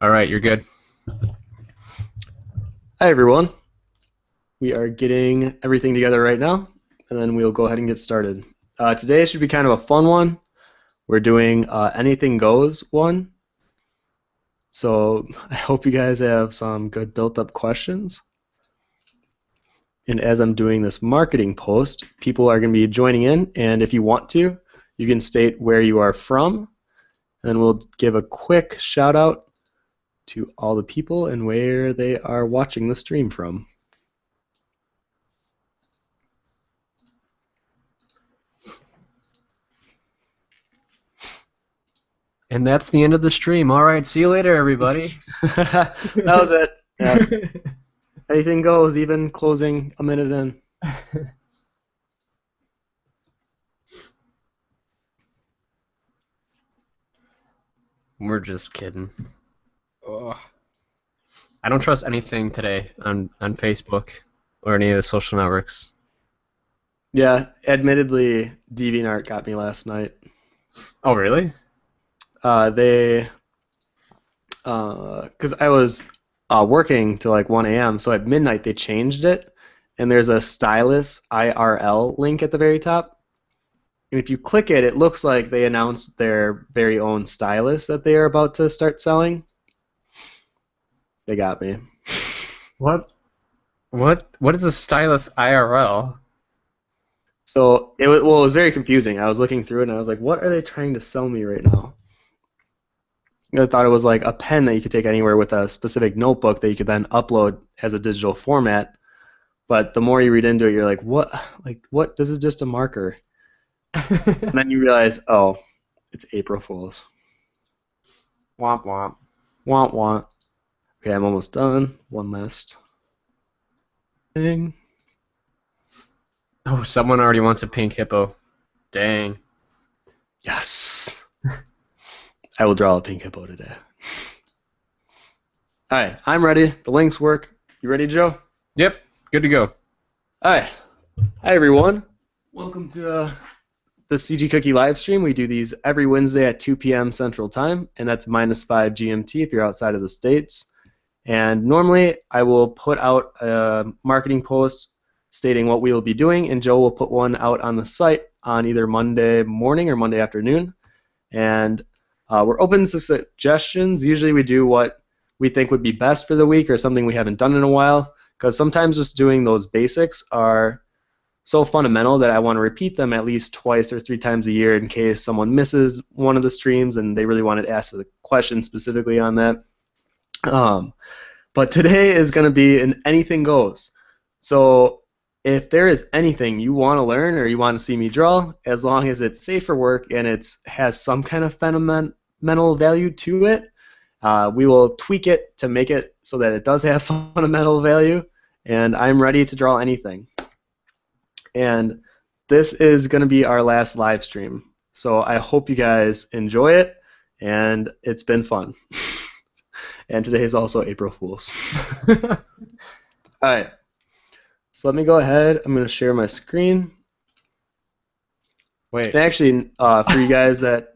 All right, you're good. Hi everyone. We are getting everything together right now, and then we'll go ahead and get started. Today should be kind of a fun one. We're doing anything goes one. So I hope you guys have some good built up questions. And as I'm doing this marketing post, people are going to be joining in, and if you want to, you can state where you are from, and then we'll give a quick shout out to all the people and where they are watching the stream from. And that's the end of the stream. All right, see you later, everybody. That was it. Yeah. Anything goes, even closing a minute in. We're just kidding. Ugh. I don't trust anything today on Facebook or any of the social networks. Yeah, admittedly, DeviantArt got me last night. Oh, really? Because I was working till like 1 a.m., so at midnight they changed it, and there's a stylus IRL link at the very top. And if you click it, it looks like they announced their very own stylus that they are about to start selling. They got me. What? What is a stylus IRL? So it was very confusing. I was looking through it and I was like, what are they trying to sell me right now? I thought it was like a pen that you could take anywhere with a specific notebook that you could then upload as a digital format. But the more you read into it, you're like, what? Like, what? This is just a marker. And then you realize, oh, it's April Fool's. Womp womp. Want, want. Okay, I'm almost done. One last thing. Oh, someone already wants a pink hippo. Dang. Yes. I will draw a pink hippo today. All right, I'm ready. The links work. You ready, Joe? Yep, good to go. All right. Hi, everyone. Welcome to the CG Cookie live stream. We do these every Wednesday at 2 p.m. Central Time, and that's -5 GMT if you're outside of the States. And normally I will put out a marketing post stating what we will be doing, and Joe will put one out on the site on either Monday morning or Monday afternoon. And we're open to suggestions. Usually we do what we think would be best for the week or something we haven't done in a while, because sometimes just doing those basics are so fundamental that I want to repeat them at least twice or 3 times a year in case someone misses one of the streams and they really wanted to ask a question specifically on that. But today is going to be an anything goes. So if there is anything you want to learn or you want to see me draw, as long as it's safe for work and it has some kind of fundamental value to it, we will tweak it to make it so that it does have fundamental value, and I'm ready to draw anything. And this is going to be our last live stream. So I hope you guys enjoy it, and it's been fun. And today is also April Fool's. All right. So let me go ahead. I'm going to share my screen. Wait. And actually, for you guys that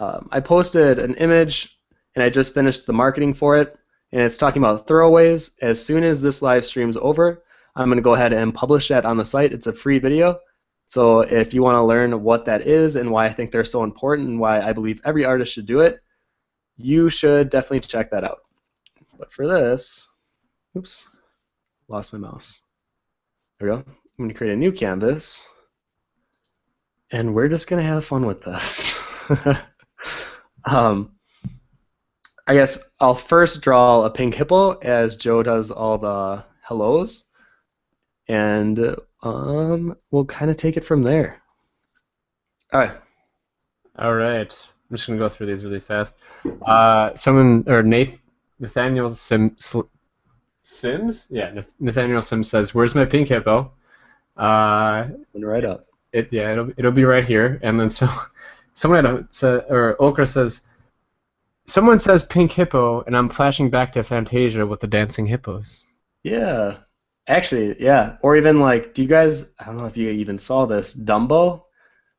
I posted an image, and I just finished the marketing for it, and it's talking about throwaways. As soon as this live stream's over, I'm going to go ahead and publish that on the site. It's a free video. So if you want to learn what that is and why I think they're so important and why I believe every artist should do it, you should definitely check that out. But for this, oops, lost my mouse. There we go. I'm going to create a new canvas, and we're just going to have fun with this. I guess I'll first draw a pink hippo as Joe does all the hellos, and we'll kind of take it from there. All right. All right. I'm just gonna go through these really fast. Nathaniel Sims? Yeah, Nathaniel Sims says, "Where's my pink hippo?" Right up. It'll be right here. And then Okra says, "Someone says pink hippo, and I'm flashing back to Fantasia with the dancing hippos." Yeah. Actually, yeah. Or even like, do you guys, I don't know if you even saw this, Dumbo,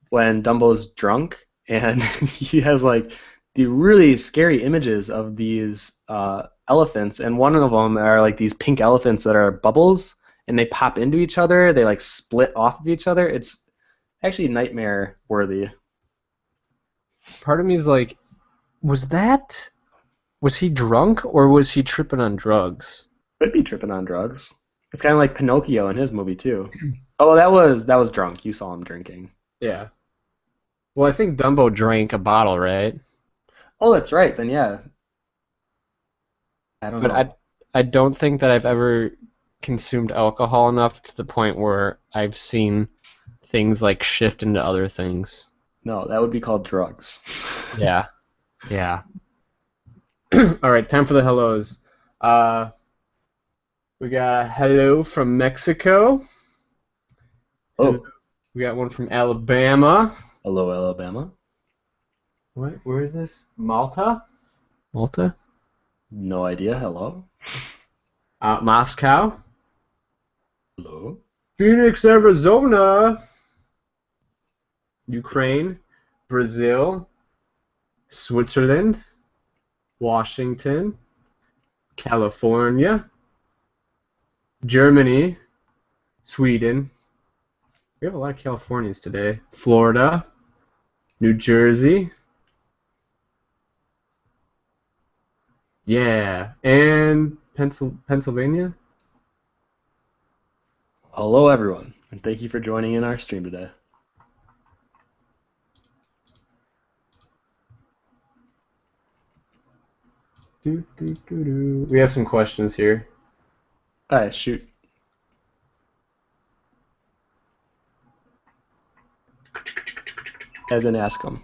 when Dumbo's drunk and he has like the really scary images of these elephants, and one of them are like these pink elephants that are bubbles, and they pop into each other. They like split off of each other. It's actually nightmare worthy. Part of me is like, was he drunk or was he tripping on drugs? Could be tripping on drugs. It's kind of like Pinocchio in his movie too. Oh, that was drunk. You saw him drinking. Yeah. Well, I think Dumbo drank a bottle, right? Oh, that's right. Then yeah, I don't But know. I don't think that I've ever consumed alcohol enough to the point where I've seen things like shift into other things. No, that would be called drugs. Yeah. Yeah. All right, time for the hellos. Uh, we got a hello from Mexico. Hello. Oh, We got one from Alabama. hello, Alabama. What? Where is this? Malta? Malta? No idea. Hello. Moscow. Hello. Phoenix, Arizona. Ukraine. Brazil. Switzerland. Washington. California. Germany. Sweden. We have a lot of Californians today. Florida. New Jersey. Yeah. And Pennsylvania. Hello, everyone, and thank you for joining in our stream today. We have some questions here. All right, shoot. As in, ask them.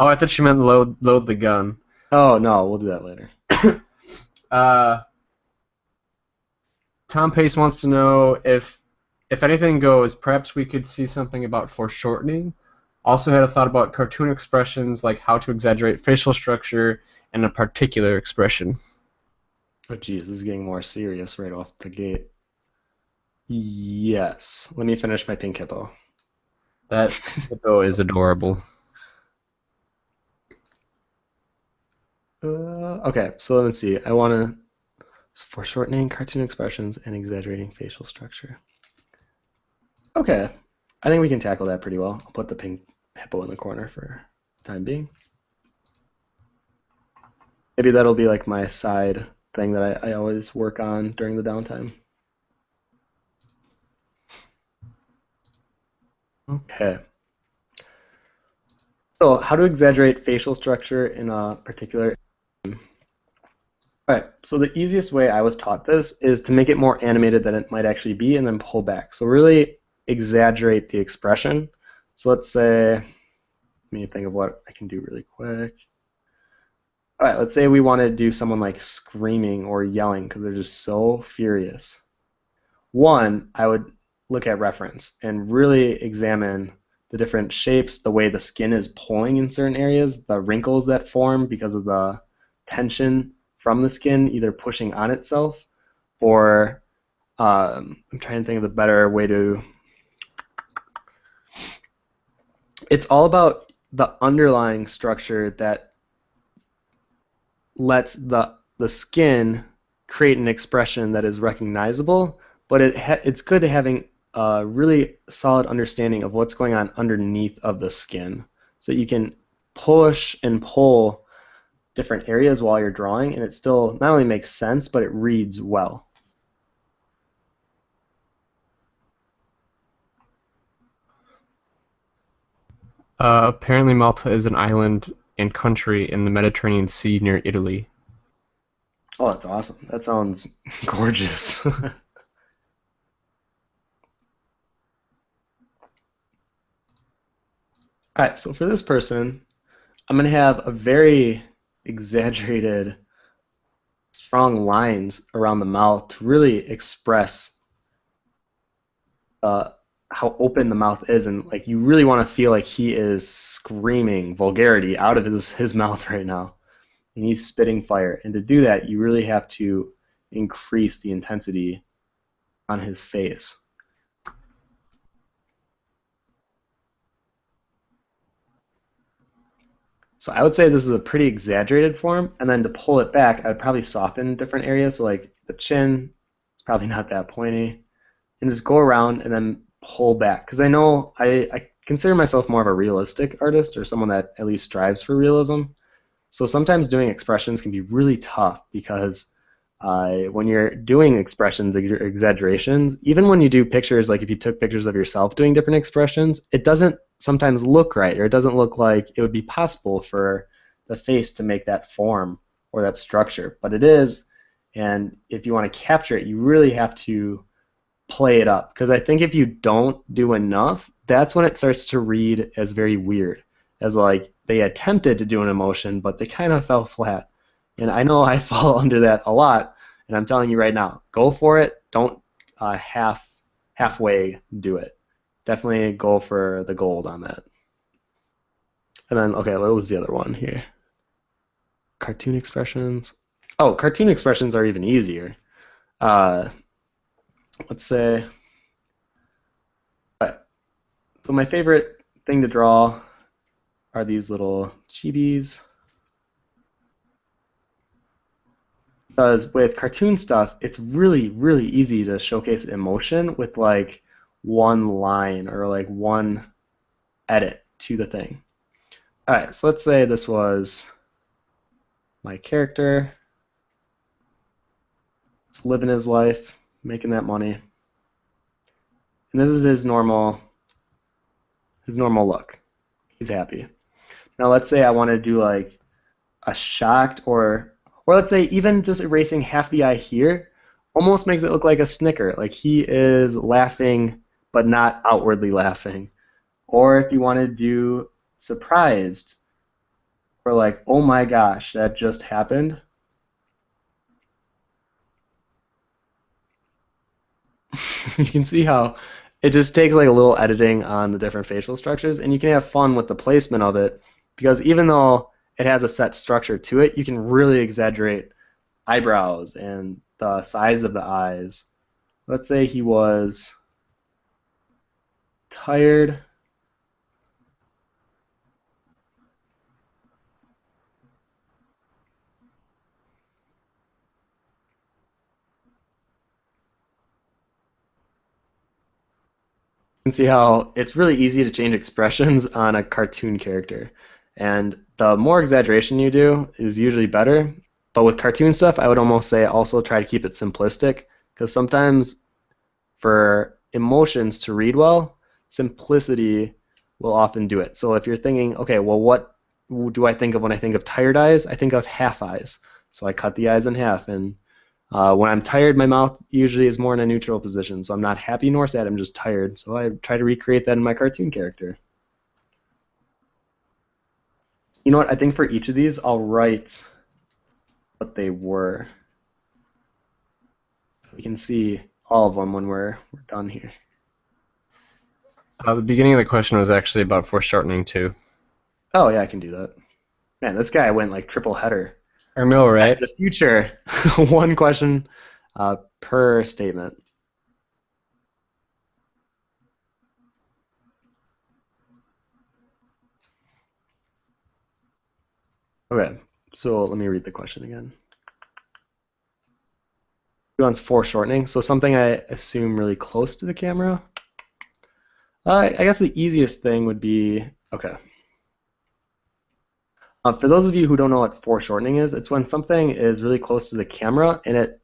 Oh, I thought you meant load the gun. Oh no, we'll do that later. uh, Tom Pace wants to know if anything goes, perhaps we could see something about foreshortening. Also had a thought about cartoon expressions, like how to exaggerate facial structure and a particular expression. Oh geez, this is getting more serious right off the gate. Yes. Let me finish my pink hippo. That hippo is adorable. Okay, so let me see. I want to foreshortening cartoon expressions and exaggerating facial structure. Okay, I think we can tackle that pretty well. I'll put the pink hippo in the corner for the time being. Maybe that'll be like my side thing that I always work on during the downtime. Okay. So how to exaggerate facial structure in a particular. All right, so the easiest way I was taught this is to make it more animated than it might actually be and then pull back. So really exaggerate the expression. So let's say, let me think of what I can do really quick. All right, let's say we want to do someone like screaming or yelling because they're just so furious. One, I would look at reference and really examine the different shapes, the way the skin is pulling in certain areas, the wrinkles that form because of the tension from the skin either pushing on itself or I'm trying to think of the better way to. It's all about the underlying structure that lets the skin create an expression that is recognizable, but it's good having a really solid understanding of what's going on underneath of the skin so that you can push and pull different areas while you're drawing, and it still not only makes sense, but it reads well. Apparently Malta is an island and country in the Mediterranean Sea near Italy. Oh, that's awesome. That sounds gorgeous. All right, so for this person, I'm going to have a very exaggerated, strong lines around the mouth to really express uh, how open the mouth is, and like you really want to feel like he is screaming vulgarity out of his mouth right now, and he's spitting fire. And to do that, you really have to increase the intensity on his face. So I would say this is a pretty exaggerated form, and then to pull it back, I would probably soften different areas. So like the chin, it's probably not that pointy, and just go around and then pull back. Because I know I consider myself more of a realistic artist or someone that at least strives for realism. So sometimes doing expressions can be really tough because when you're doing expressions, exaggerations, even when you do pictures, like if you took pictures of yourself doing different expressions, it doesn't sometimes look right, or it doesn't look like it would be possible for the face to make that form or that structure. But it is, and if you want to capture it, you really have to play it up. Because I think if you don't do enough, that's when it starts to read as very weird, as like they attempted to do an emotion, but they kind of fell flat. And I know I fall under that a lot, and I'm telling you right now, go for it. Don't halfway do it. Definitely go for the gold on that. And then, okay, what was the other one here? Cartoon expressions. Oh, cartoon expressions are even easier. Uh, let's say, so my favorite thing to draw are these little chibis. Because with cartoon stuff, it's really, really easy to showcase emotion with like one line or like one edit to the thing. All right, so let's say this was my character. He's living his life, making that money. And this is his normal look. He's happy. Now let's say I want to do like a shocked or let's say even just erasing half the eye here almost makes it look like a snicker, like he is laughing but not outwardly laughing. Or if you want to do surprised or like, oh my gosh, that just happened. You can see how it just takes like a little editing on the different facial structures, and you can have fun with the placement of it because even though it has a set structure to it, you can really exaggerate eyebrows and the size of the eyes. Let's say he was tired. You can see how it's really easy to change expressions on a cartoon character. And the more exaggeration you do is usually better. But with cartoon stuff, I would almost say also try to keep it simplistic because sometimes for emotions to read well, simplicity will often do it. So if you're thinking, okay, well, what do I think of when I think of tired eyes? I think of half eyes. So I cut the eyes in half. And when I'm tired, my mouth usually is more in a neutral position. So I'm not happy nor sad, I'm just tired. So I try to recreate that in my cartoon character. You know what? I think for each of these, I'll write what they were. So we can see all of them when we're done here. The beginning of the question was actually about foreshortening too. Oh, yeah, I can do that. Man, this guy went like triple header. I know, right? In the future, one question per statement. Okay, so let me read the question again. He wants foreshortening, so something I assume really close to the camera. I guess the easiest thing would be, okay. For those of you who don't know what foreshortening is, it's when something is really close to the camera and it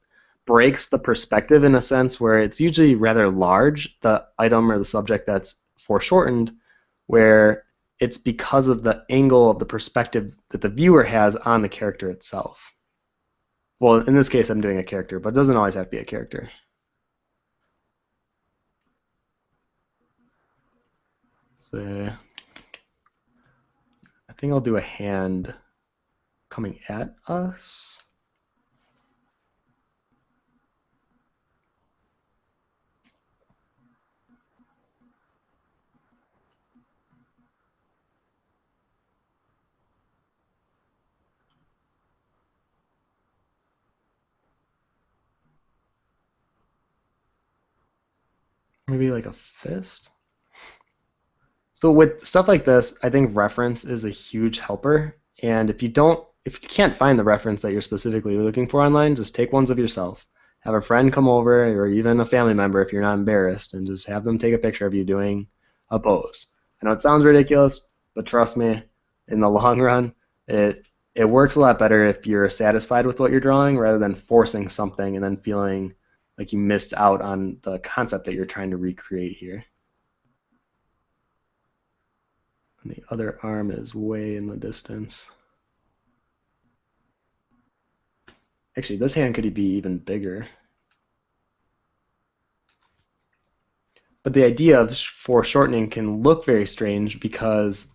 breaks the perspective in a sense where it's usually rather large, the item or the subject that's foreshortened, where it's because of the angle of the perspective that the viewer has on the character itself. Well, in this case, I'm doing a character, but it doesn't always have to be a character. So I think I'll do a hand coming at us. Maybe like a fist. So with stuff like this, I think reference is a huge helper. And if you can't find the reference that you're specifically looking for online, just take ones of yourself. Have a friend come over, or even a family member if you're not embarrassed, and just have them take a picture of you doing a pose. I know it sounds ridiculous, but trust me, in the long run, it works a lot better if you're satisfied with what you're drawing rather than forcing something and then feeling like you missed out on the concept that you're trying to recreate here. And the other arm is way in the distance. Actually, this hand could be even bigger. But the idea of foreshortening can look very strange because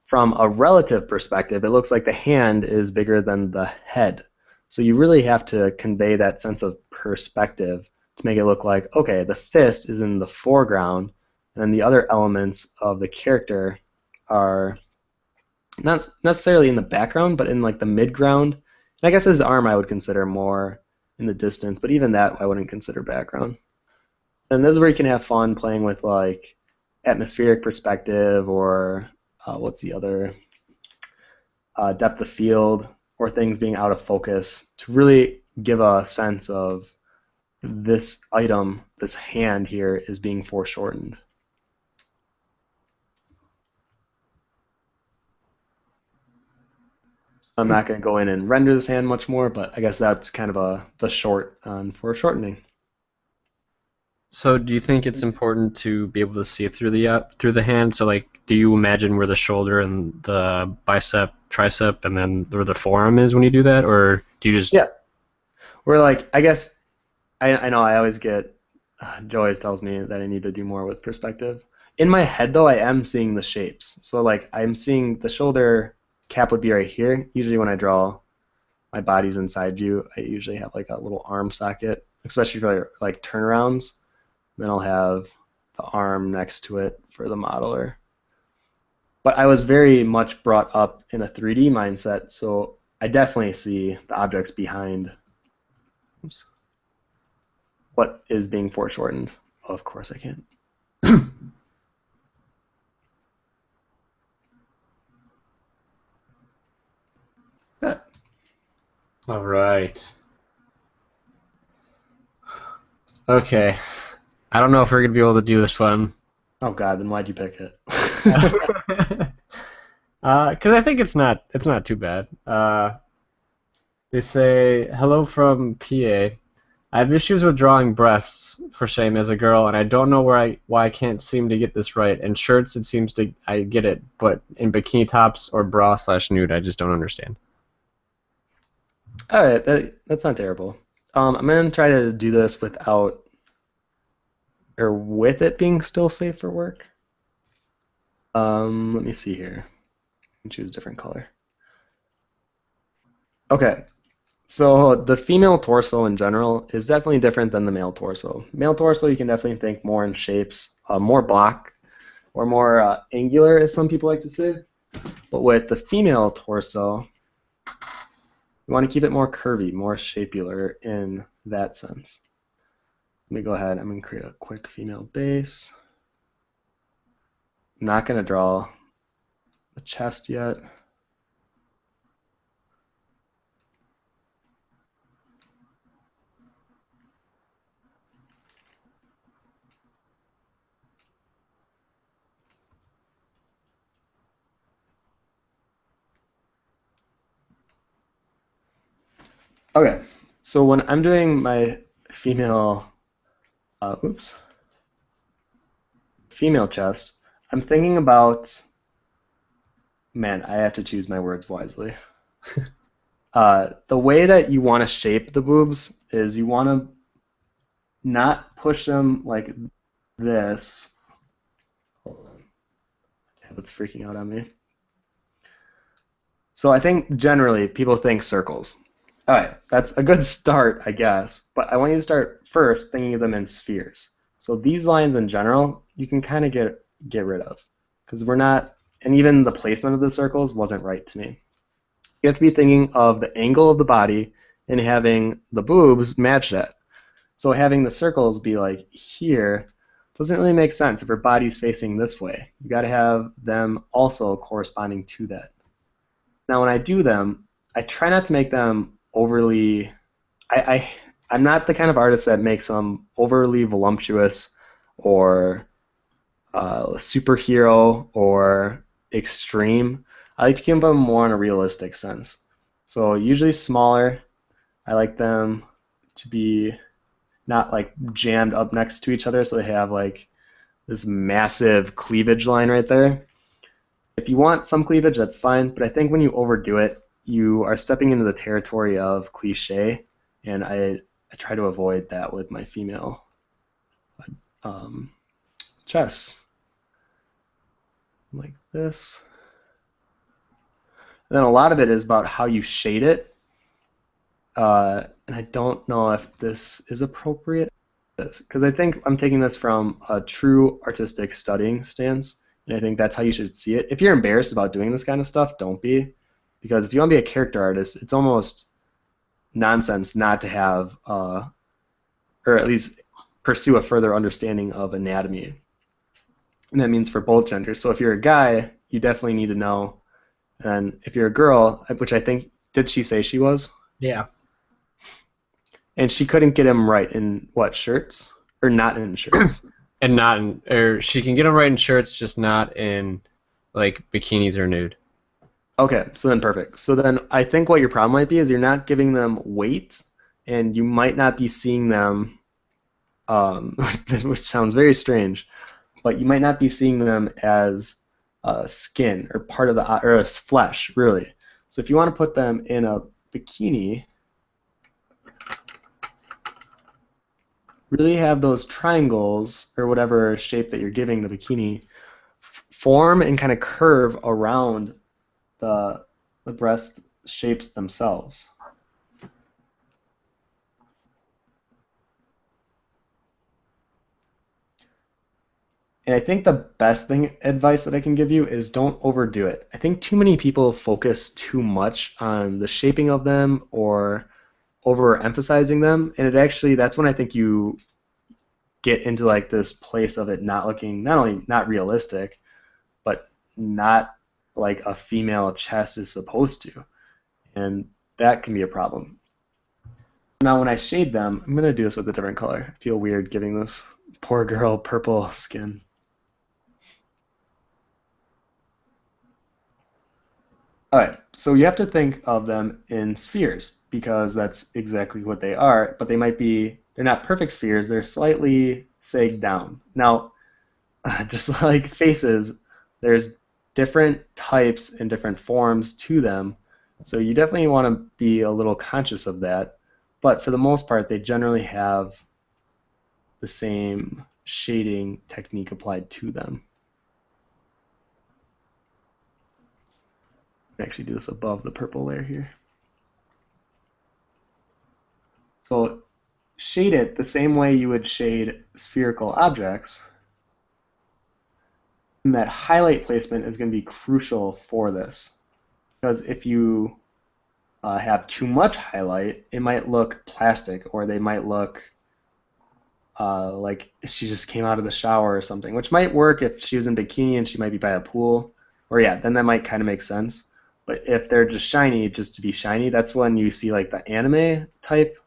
from a relative perspective, it looks like the hand is bigger than the head. So you really have to convey that sense of perspective to make it look like, okay, the fist is in the foreground, and then the other elements of the character are not necessarily in the background, but in like the midground. And I guess his arm I would consider more in the distance, but even that I wouldn't consider background. And this is where you can have fun playing with like atmospheric perspective, or what's the other, depth of field, or things being out of focus to really give a sense of this item, this hand here, is being foreshortened. I'm not going to go in and render this hand much more, but I guess that's kind of the short on foreshortening. So do you think it's important to be able to see through the hand? So like, do you imagine where the shoulder and the bicep, tricep, and then where the forearm is when you do that, or do you just? Yeah. We're like, I guess, I know I always get, Joe always tells me that I need to do more with perspective. In my head though, I am seeing the shapes. So like, I'm seeing the shoulder cap would be right here. Usually when I draw my body's inside view, I usually have like a little arm socket, especially for like turnarounds. Then I'll have the arm next to it for the modeler. But I was very much brought up in a 3D mindset, so I definitely see the objects behind what is being foreshortened. Oh, of course I can. All right. Okay. I don't know if we're gonna be able to do this one. Oh God, then why'd you pick it? Because I think it's not too bad. They say, hello from PA. I have issues with drawing breasts, for shame, as a girl, and I don't know why I can't seem to get this right. In shirts, it seems I get it, but in bikini tops or bra/nude, I just don't understand. All right, that's not terrible. I'm gonna try to do this without, or with it being still safe for work. Let me see here. Choose a different color. Okay, so the female torso in general is definitely different than the male torso. Male torso, you can definitely think more in shapes, more block, or more angular, as some people like to say. But with the female torso, you want to keep it more curvy, more shapular in that sense. Let me go ahead. I'm going to create a quick female base. I'm not going to draw the chest yet. Okay, so when I'm doing my female, female chest, I'm thinking about, man, I have to choose my words wisely. The way that you want to shape the boobs is you want to not push them like this. Hold on. It's freaking out on me. So I think generally people think circles. All right, that's a good start, I guess, but I want you to start first thinking of them in spheres. So these lines in general, you can kind of get rid of, because we're not, and even the placement of the circles wasn't right to me. You have to be thinking of the angle of the body and having the boobs match that. So having the circles be like here doesn't really make sense if her body's facing this way. You got to have them also corresponding to that. Now, when I do them, I try not to make them overly. I'm not the kind of artist that makes them overly voluptuous or superhero or extreme. I like to keep them more in a realistic sense. So usually smaller. I like them to be not like jammed up next to each other, so they have like this massive cleavage line right there. If you want some cleavage, that's fine, but I think when you overdo it, you are stepping into the territory of cliche, and I try to avoid that with my female um, chess, like this. And then a lot of it is about how you shade it, and I don't know if this is appropriate, because I think I'm taking this from a true artistic studying stance, and I think that's how you should see it. If you're embarrassed about doing this kind of stuff, don't be, because if you want to be a character artist, it's almost nonsense not to have, or at least pursue a further understanding of anatomy. And that means for both genders. So if you're a guy, you definitely need to know. And if you're a girl, which I think, did she say she was? Yeah. And she couldn't get him right in what, shirts? Or not in shirts? And not in, or she can get them right in shirts, just not in like bikinis or nude. Okay, so then perfect. So then I think what your problem might be is you're not giving them weight, and you might not be seeing them, which sounds very strange, but you might not be seeing them as skin or part of the or as flesh, really. So if you want to put them in a bikini, really have those triangles or whatever shape that you're giving the bikini form and kind of curve around the breast shapes themselves. And I think the best advice that I can give you is don't overdo it. I think too many people focus too much on the shaping of them or overemphasizing them, and that's when I think you get into like this place of it not looking not only not realistic, but not like a female chest is supposed to, and that can be a problem. Now when I shade them, I'm gonna do this with a different color. I feel weird giving this poor girl purple skin. Alright, so you have to think of them in spheres because that's exactly what they are, but they're not perfect spheres, they're slightly sagged down. Now, just like faces, there's different types and different forms to them, so you definitely want to be a little conscious of that, but for the most part, they generally have the same shading technique applied to them. Actually do this above the purple layer here. So shade it the same way you would shade spherical objects. And that highlight placement is going to be crucial for this. Because if you have too much highlight, it might look plastic, or they might look like she just came out of the shower or something, which might work if she was in bikini and she might be by a pool. Or yeah, then that might kind of make sense. But if they're just shiny, just to be shiny, that's when you see like the anime type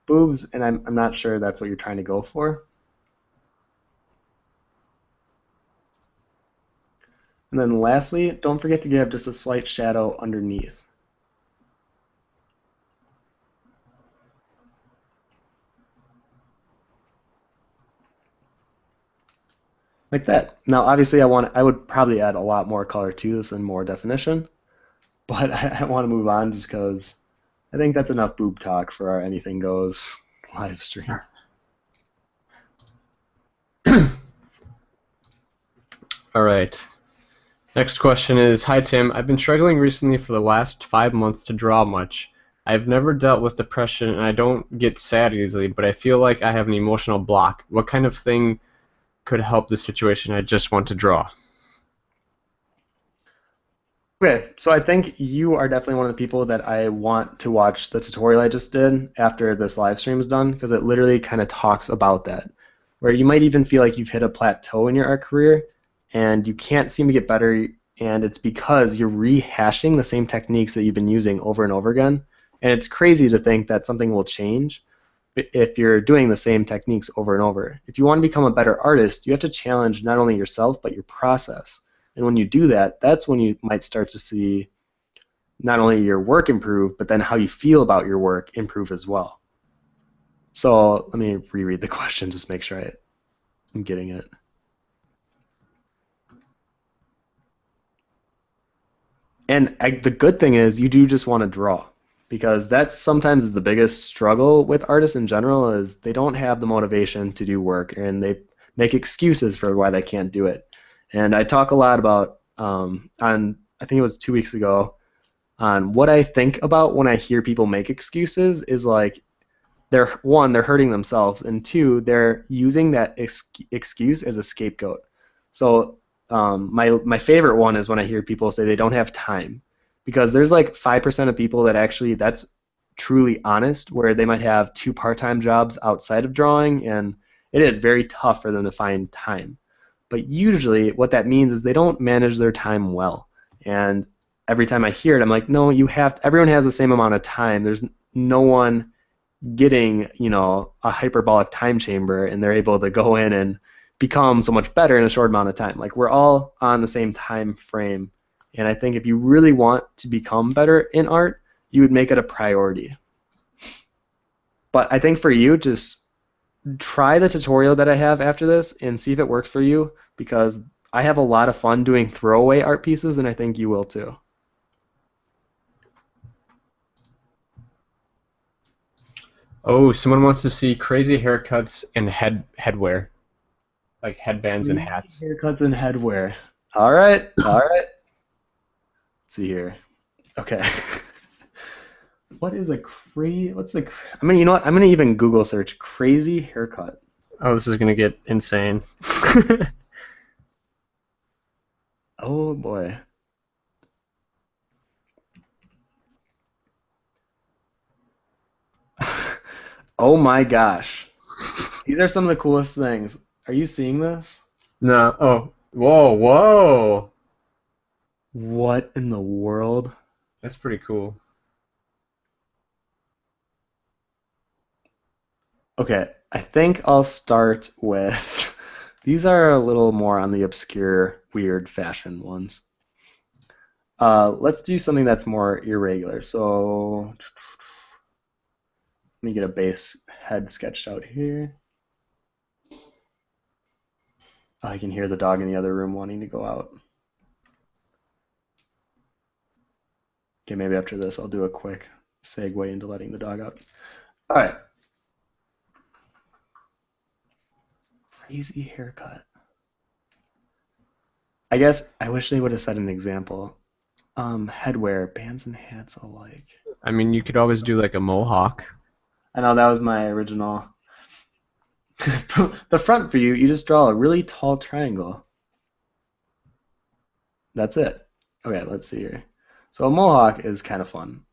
boobs, and I'm not sure that's what you're trying to go for. And then lastly, don't forget to give just a slight shadow underneath. Like that. Now obviously I would probably add a lot more color to this and more definition, but I want to move on just because I think that's enough boob talk for our Anything Goes live stream. All right. Next question is, hi Tim, I've been struggling recently for the last 5 months to draw much. I've never dealt with depression and I don't get sad easily, but I feel like I have an emotional block. What kind of thing could help the situation? I just want to draw. Okay, so I think you are definitely one of the people that I want to watch the tutorial I just did after this live stream is done, because it literally kind of talks about that, where you might even feel like you've hit a plateau in your art career and you can't seem to get better and it's because you're rehashing the same techniques that you've been using over and over again. And it's crazy to think that something will change if you're doing the same techniques over and over. If you want to become a better artist, you have to challenge not only yourself, but your process. And when you do that, that's when you might start to see not only your work improve, but then how you feel about your work improve as well. So let me reread the question, just make sure I'm getting it. And the good thing is you do just want to draw, because that's sometimes the biggest struggle with artists in general, is they don't have the motivation to do work, and they make excuses for why they can't do it. And I talk a lot about, on I think it was 2 weeks ago, on what I think about when I hear people make excuses is like, they're hurting themselves, and two, they're using that excuse as a scapegoat. So my favorite one is when I hear people say they don't have time, because there's like 5% of people that actually that's truly honest, where they might have 2 part-time jobs outside of drawing, and it is very tough for them to find time. But usually what that means is they don't manage their time well. And every time I hear it, I'm like, no, everyone has the same amount of time. There's no one getting, a hyperbolic time chamber and they're able to go in and become so much better in a short amount of time. Like, we're all on the same time frame. And I think if you really want to become better in art, you would make it a priority. But I think for you, just try the tutorial that I have after this and see if it works for you, because I have a lot of fun doing throwaway art pieces, and I think you will too. Oh, someone wants to see crazy haircuts and headwear, like headbands and hats. Haircuts and headwear. All right, all right. Let's see here. Okay. What's the? I mean, you know what? I'm gonna even Google search crazy haircut. Oh, this is gonna get insane. Oh boy. Oh my gosh. These are some of the coolest things. Are you seeing this? No. Oh. Whoa. Whoa. What in the world? That's pretty cool. Okay, I think I'll start with these are a little more on the obscure, weird fashion ones. Let's do something that's more irregular. So let me get a base head sketched out here. I can hear the dog in the other room wanting to go out. Okay, maybe after this I'll do a quick segue into letting the dog out. All right. Crazy haircut. I guess I wish they would have said an example. Headwear, bands and hats alike. I mean, you could always do like a mohawk. I know that was my original. The front for you just draw a really tall triangle. That's it. Okay, let's see here. So a mohawk is kind of fun,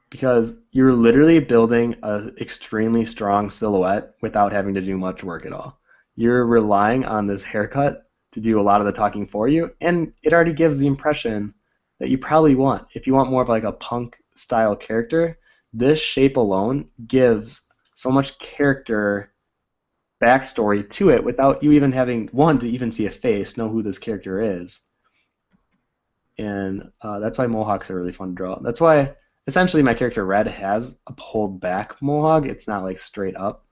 because you're literally building an extremely strong silhouette without having to do much work at all. You're relying on this haircut to do a lot of the talking for you, and it already gives the impression that you probably want. If you want more of like a punk style character, this shape alone gives so much character backstory to it without you even having to even see a face, know who this character is. And that's why mohawks are really fun to draw. That's why essentially my character Red has a pulled back mohawk. It's not like straight up.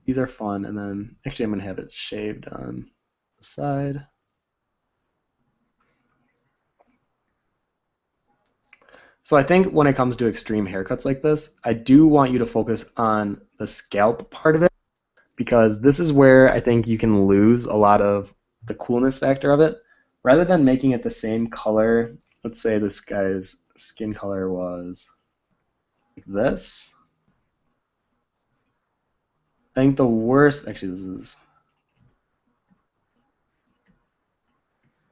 These are fun, and then actually I'm going to have it shaved on the side. So I think when it comes to extreme haircuts like this, I do want you to focus on the scalp part of it, because this is where I think you can lose a lot of the coolness factor of it. Rather than making it the same color, let's say this guy's skin color was like this. I think the worst, actually this is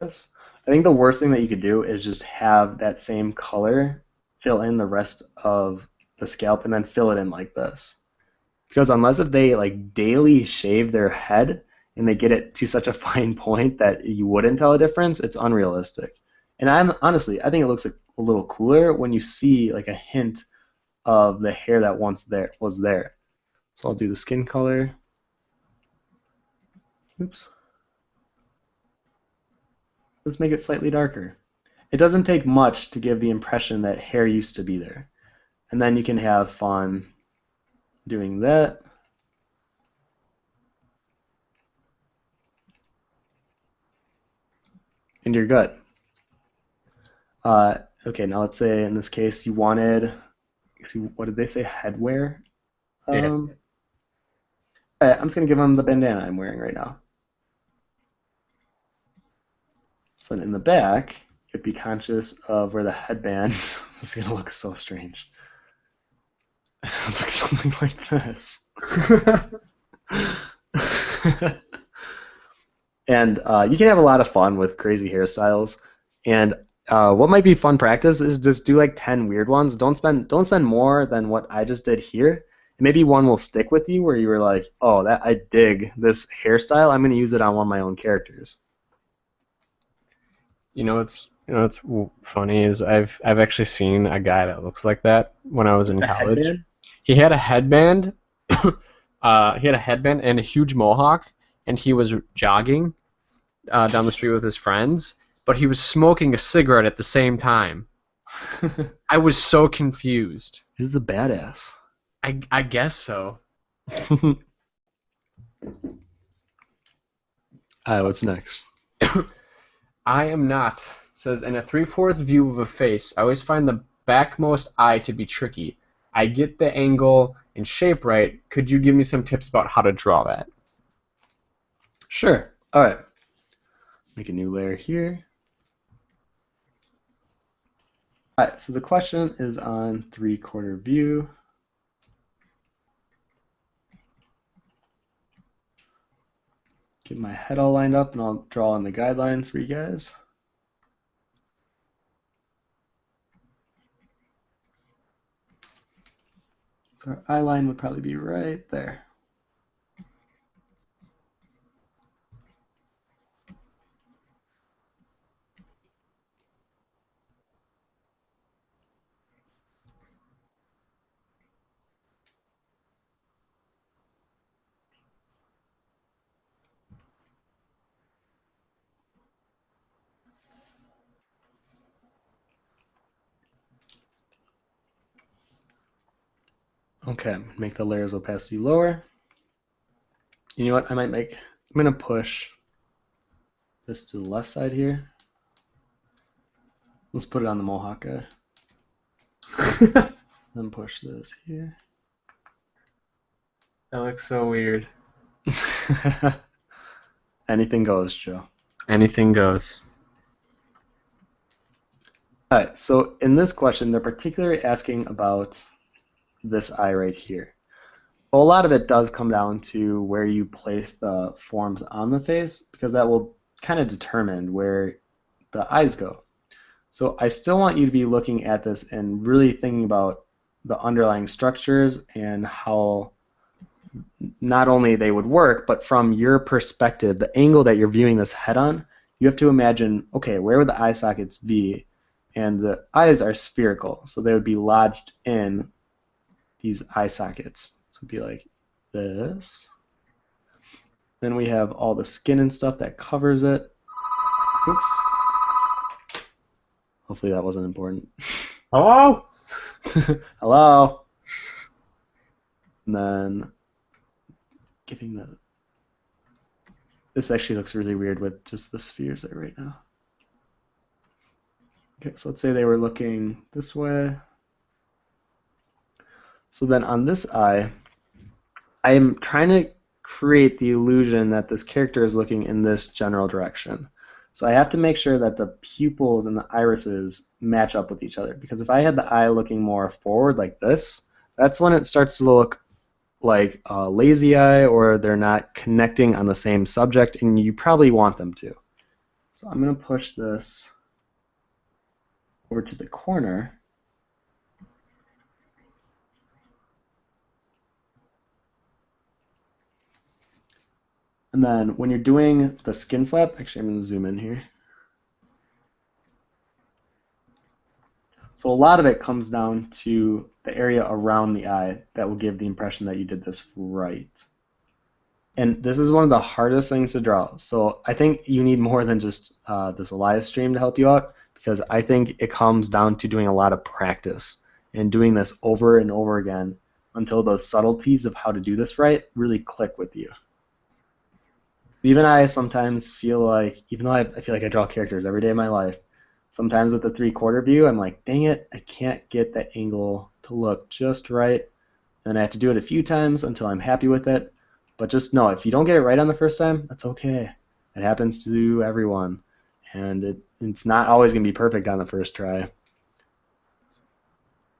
this. I think the worst thing that you could do is just have that same color fill in the rest of the scalp and then fill it in like this. Because unless if they like daily shave their head and they get it to such a fine point that you wouldn't tell a difference, it's unrealistic. And honestly, I think it looks like a little cooler when you see like a hint of the hair that once there was there. So I'll do the skin color. Oops. Let's make it slightly darker. It doesn't take much to give the impression that hair used to be there. And then you can have fun doing that. And you're good. Okay, now let's say in this case you wanted, what did they say, headwear? Yeah. I'm just going to give them the bandana I'm wearing right now. So in the back, you'd be conscious of where the headband is going to look so strange. It'll look something like this. And you can have a lot of fun with crazy hairstyles. And what might be fun practice is just do like 10 weird ones. Don't spend more than what I just did here. And maybe one will stick with you where you were like, oh, that I dig this hairstyle. I'm going to use it on one of my own characters. What's funny is I've actually seen a guy that looks like that when I was in The college. headband? He had a headband. He had a headband and a huge mohawk, and he was jogging down the street with his friends, but he was smoking a cigarette at the same time. I was so confused. This is a badass. I guess so. What's next? I am not. Says, in a 3/4 view of a face, I always find the backmost eye to be tricky. I get the angle and shape right. Could you give me some tips about how to draw that? Sure. All right. Make a new layer here. All right, so the question is on 3/4 view. Get my head all lined up and I'll draw in the guidelines for you guys. So our eye line would probably be right there. Okay, make the layers opacity lower. You know what? I'm gonna push this to the left side here. Let's put it on the mohawk guy. Then push this here. That looks so weird. Anything goes, Joe. Anything goes. All right, so in this question, they're particularly asking about this eye right here. Well, a lot of it does come down to where you place the forms on the face, because that will kind of determine where the eyes go. So I still want you to be looking at this and really thinking about the underlying structures and how not only they would work, but from your perspective, the angle that you're viewing this head on, you have to imagine, okay, where would the eye sockets be? And the eyes are spherical, so they would be lodged in these eye sockets. So it'd be like this. Then we have all the skin and stuff that covers it. Oops. Hopefully that wasn't important. Hello? Hello. And then giving the... This actually looks really weird with just the spheres there right now. Okay, so let's say they were looking this way. So then on this eye, I am trying to create the illusion that this character is looking in this general direction. So I have to make sure that the pupils and the irises match up with each other. Because if I had the eye looking more forward like this, that's when it starts to look like a lazy eye, or they're not connecting on the same subject, and you probably want them to. So I'm going to push this over to the corner. And then when you're doing the skin flap, actually I'm going to zoom in here. So a lot of it comes down to the area around the eye that will give the impression that you did this right. And this is one of the hardest things to draw. So I think you need more than just this live stream to help you out, because I think it comes down to doing a lot of practice and doing this over and over again until those subtleties of how to do this right really click with you. Even I sometimes feel like, even though I feel like I draw characters every day of my life, sometimes with the 3/4 view, I'm like, dang it, I can't get that angle to look just right. And I have to do it a few times until I'm happy with it. But just know, if you don't get it right on the first time, that's okay. It happens to everyone. And it's not always going to be perfect on the first try.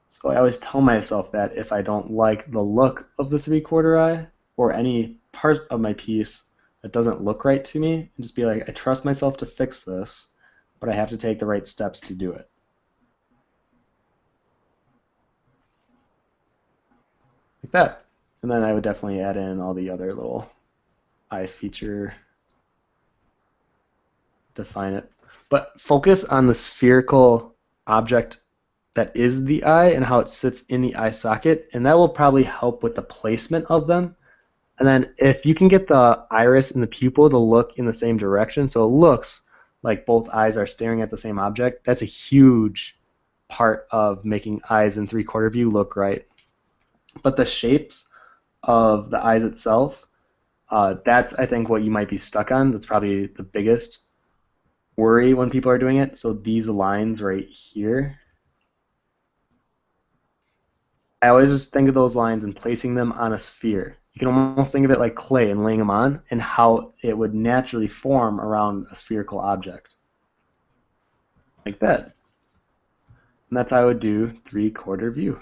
So I always tell myself that if I don't like the look of the 3/4 eye or any part of my piece that doesn't look right to me, and just be like, I trust myself to fix this, but I have to take the right steps to do it. Like that. And then I would definitely add in all the other little eye feature, define it. But focus on the spherical object that is the eye and how it sits in the eye socket, and that will probably help with the placement of them. And then if you can get the iris and the pupil to look in the same direction, so it looks like both eyes are staring at the same object, that's a huge part of making eyes in 3/4 view look right. But the shapes of the eyes itself, that's, I think, what you might be stuck on. That's probably the biggest worry when people are doing it. So these lines right here, I always just think of those lines and placing them on a sphere. You can almost think of it like clay and laying them on, and how it would naturally form around a spherical object. Like that. And that's how I would do 3/4 view.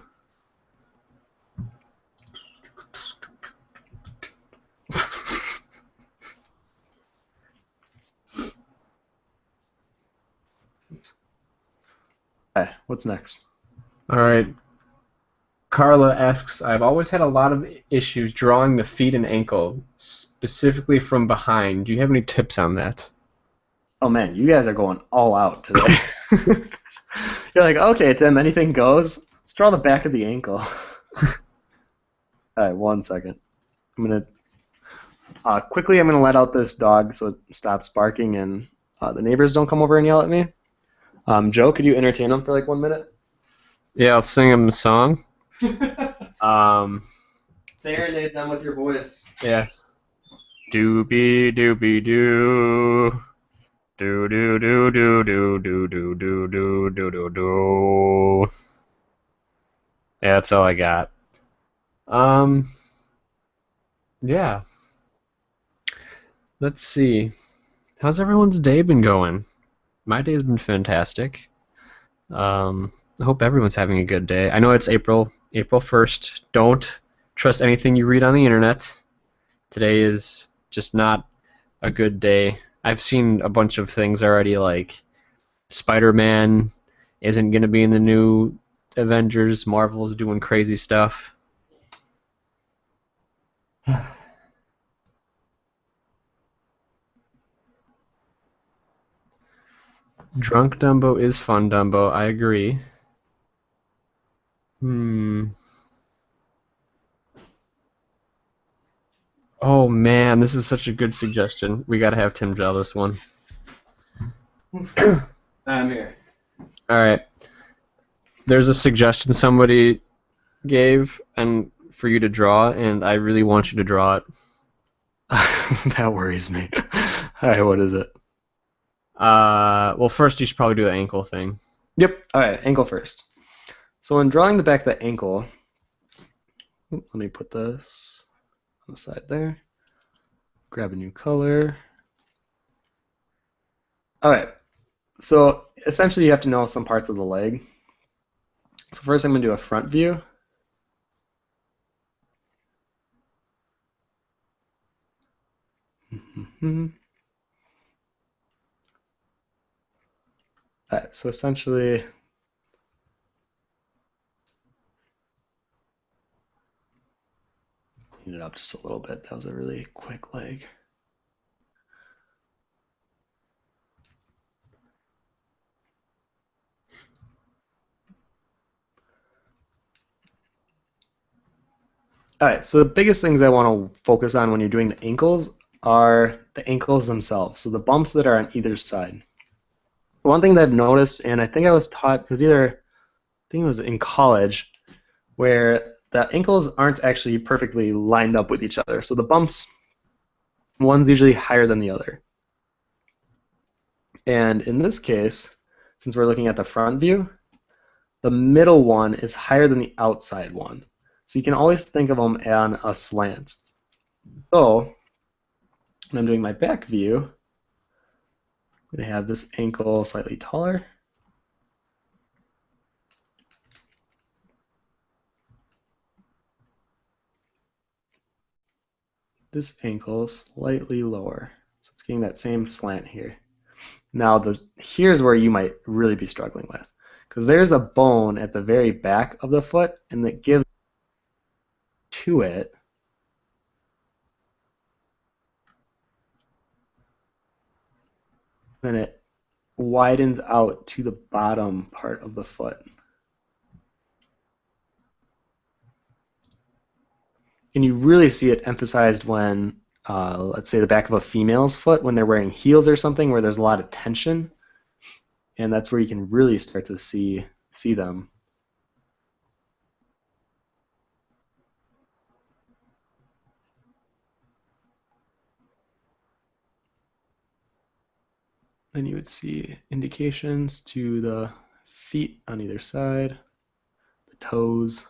Okay, what's next? All right. Carla asks, I've always had a lot of issues drawing the feet and ankle, specifically from behind. Do you have any tips on that? Oh man, you guys are going all out today. You're like, okay, Tim, anything goes. Let's draw the back of the ankle. All right, 1 second. I'm gonna quickly. I'm gonna let out this dog so it stops barking and the neighbors don't come over and yell at me. Joe, could you entertain them for like 1 minute? Yeah, I'll sing him a song. Serenade them with your voice. Yes. Doobie doobie doo. Do do do do do do do do do do do do. Yeah, that's all I got. Yeah. Let's see. How's everyone's day been going? My day's been fantastic. I hope everyone's having a good day. I know it's April 1st. Don't trust anything you read on the internet. Today is just not a good day. I've seen a bunch of things already, like Spider-Man isn't going to be in the new Avengers. Marvel's doing crazy stuff. Drunk Dumbo is fun Dumbo. I agree. Oh man, this is such a good suggestion. We gotta have Tim draw this one. I'm here. All right. There's a suggestion somebody gave and for you to draw, and I really want you to draw it. That worries me. All right, what is it? Well, first you should probably do the ankle thing. Yep. All right, ankle first. So when drawing the back of the ankle, let me put this on the side there. Grab a new color. All right. So essentially you have to know some parts of the leg. So first I'm going to do a front view. All right, so essentially clean it up just a little bit. That was a really quick leg. All right, so the biggest things I want to focus on when you're doing the ankles are the ankles themselves, so the bumps that are on either side. One thing that I've noticed, and I think I was taught, it was either, I think it was in college, where the ankles aren't actually perfectly lined up with each other. So the bumps, one's usually higher than the other. And in this case, since we're looking at the front view, the middle one is higher than the outside one. So you can always think of them on a slant. So when I'm doing my back view, I'm going to have this ankle slightly taller. This ankle slightly lower. So it's getting that same slant here. Now here's where you might really be struggling with, because there's a bone at the very back of the foot, and that gives to it then it widens out to the bottom part of the foot. And you really see it emphasized when, let's say, the back of a female's foot, when they're wearing heels or something, where there's a lot of tension, and that's where you can really start to see them. Then you would see indications to the feet on either side, the toes.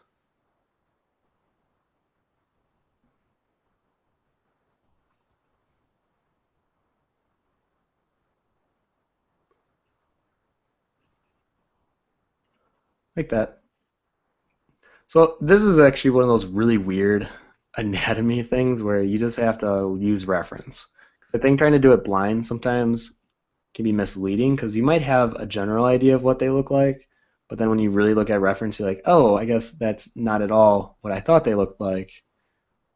Like that. So this is actually one of those really weird anatomy things where you just have to use reference. I think trying to do it blind sometimes can be misleading because you might have a general idea of what they look like, but then when you really look at reference, you're like, oh, I guess that's not at all what I thought they looked like,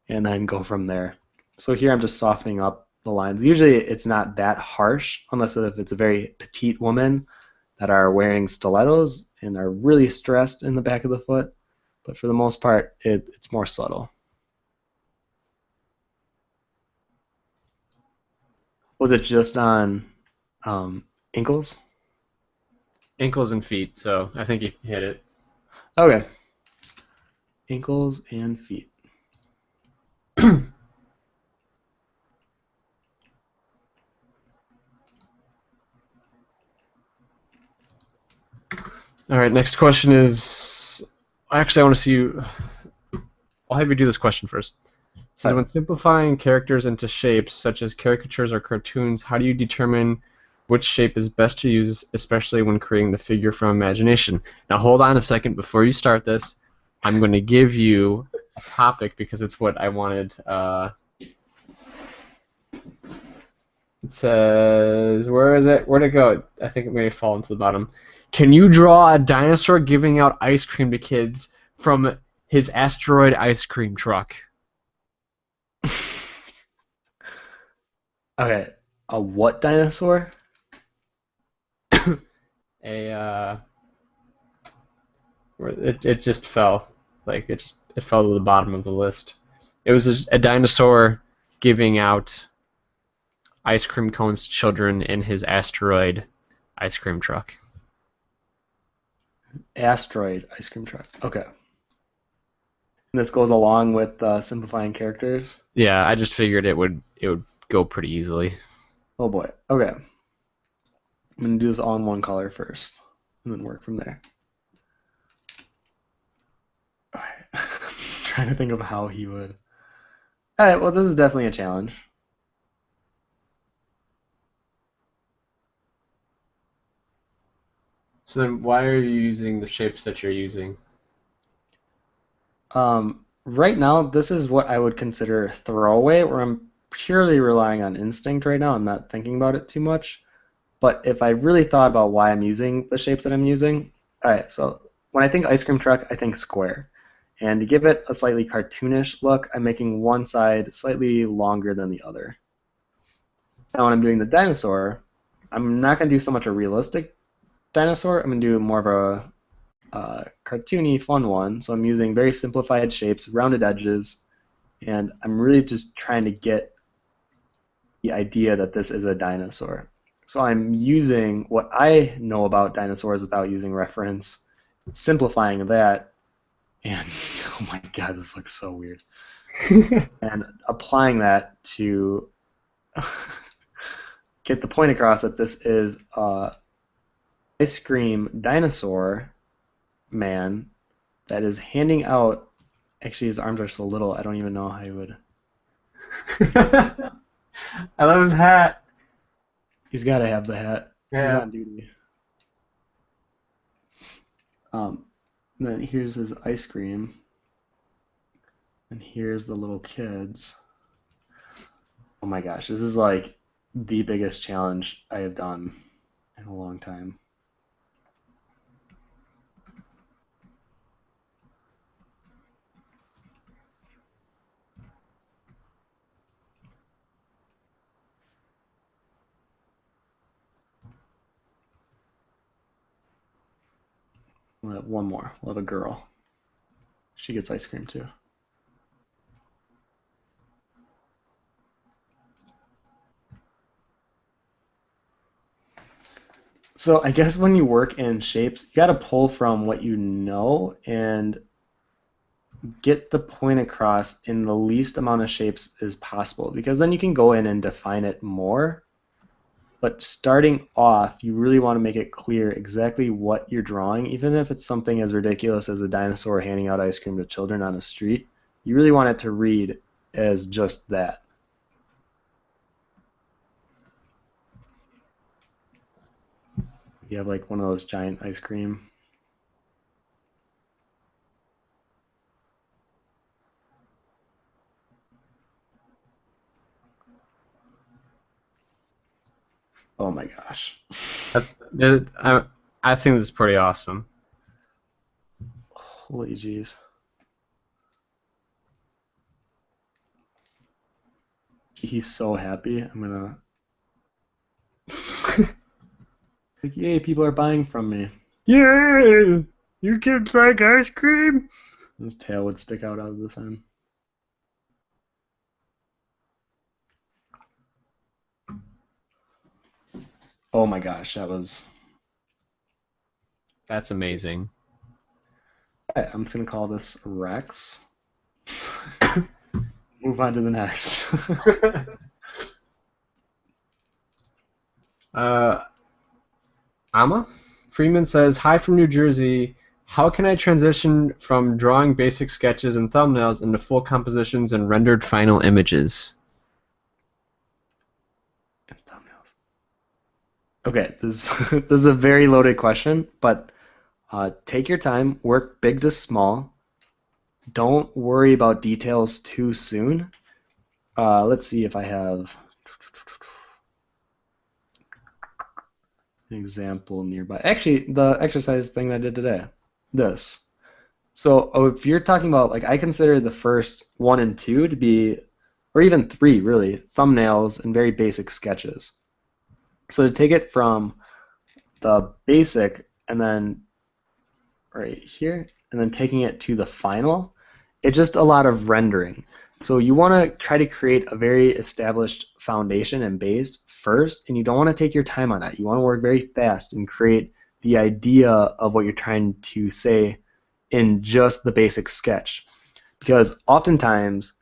and then go from there. So here I'm just softening up the lines. Usually it's not that harsh unless if it's a very petite woman that are wearing stilettos and are really stressed in the back of the foot. But for the most part, it's more subtle. Was it just on ankles? Ankles and feet, so I think you hit it. Okay. Ankles and feet. All right, next question is. Actually, I want to see you. I'll have you do this question first. It says, when simplifying characters into shapes, such as caricatures or cartoons, how do you determine which shape is best to use, especially when creating the figure from imagination? Now, hold on a second before you start this. I'm going to give you a topic because it's what I wanted. It says, where is it? Where'd it go? I think it may fall into the bottom. Can you draw a dinosaur giving out ice cream to kids from his asteroid ice cream truck? Okay. A what dinosaur? It just fell. Like it fell to the bottom of the list. It was just a dinosaur giving out ice cream cones to children in his asteroid ice cream truck. Asteroid ice cream truck. Okay. And this goes along with simplifying characters. Yeah, I just figured it would go pretty easily. Oh boy. Okay. I'm gonna do this all in one color first, and then work from there. All right. Trying to think of how he would. All right. Well, this is definitely a challenge. So then, why are you using the shapes that you're using? Right now, this is what I would consider throwaway, where I'm purely relying on instinct right now. I'm not thinking about it too much. But if I really thought about why I'm using the shapes that I'm using, all right, so when I think ice cream truck, I think square. And to give it a slightly cartoonish look, I'm making one side slightly longer than the other. Now when I'm doing the dinosaur, I'm not going to do so much a realistic dinosaur. I'm going to do more of a cartoony, fun one. So I'm using very simplified shapes, rounded edges, and I'm really just trying to get the idea that this is a dinosaur. So I'm using what I know about dinosaurs without using reference, simplifying that, and oh my god, this looks so weird. And applying that to get the point across that this is a ice cream dinosaur man that is handing out. Actually, his arms are so little, I don't even know how he would. I love his hat. He's got to have the hat. He's Yeah. on duty. Then here's his ice cream, and here's the little kids. Oh my gosh, this is like the biggest challenge I have done in a long time. We'll have one more. We'll have a girl. She gets ice cream too. So I guess when you work in shapes, you got to pull from what you know and get the point across in the least amount of shapes as possible, because then you can go in and define it more. But starting off, you really want to make it clear exactly what you're drawing, even if it's something as ridiculous as a dinosaur handing out ice cream to children on a street. You really want it to read as just that. You have like one of those giant ice cream. Oh my gosh. I think this is pretty awesome. Holy jeez. He's so happy. I'm gonna like, yay, people are buying from me. Yeah, you kids like ice cream? His tail would stick out of this end. Oh my gosh, that was. That's amazing. Alright, I'm just gonna call this Rex. Move on to the next. Amma Freeman says, "Hi from New Jersey. How can I transition from drawing basic sketches and thumbnails into full compositions and rendered final images?" Thumbnails. Okay, this this is a very loaded question, but take your time, work big to small. Don't worry about details too soon. Let's see if I have an example nearby. Actually, the exercise thing that I did today, this. So if you're talking about, like, I consider the first 1 and 2 to be, or even 3 really, thumbnails and very basic sketches. So to take it from the basic and then right here, and then taking it to the final, it's just a lot of rendering. So you want to try to create a very established foundation and base first, and you don't want to take your time on that. You want to work very fast and create the idea of what you're trying to say in just the basic sketch. Because oftentimes,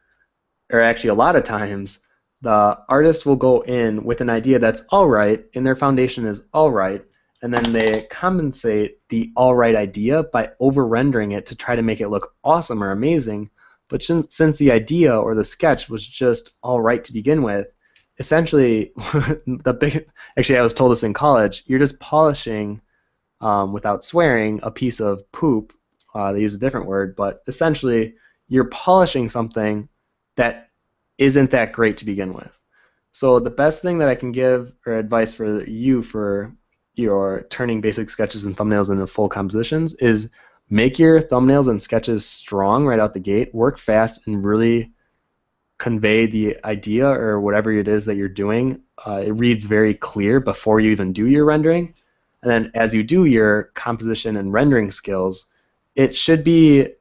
or actually a lot of times, the artist will go in with an idea that's all right, and their foundation is all right, and then they compensate the all right idea by over-rendering it to try to make it look awesome or amazing. But since the idea or the sketch was just all right to begin with, essentially, actually I was told this in college, you're just polishing, without swearing, a piece of poop. They use a different word, but essentially you're polishing something that isn't that great to begin with. So the best thing that I can give or advice for you for your turning basic sketches and thumbnails into full compositions is make your thumbnails and sketches strong right out the gate, work fast, and really convey the idea or whatever it is that you're doing. It reads very clear before you even do your rendering. And then as you do your composition and rendering skills, it should be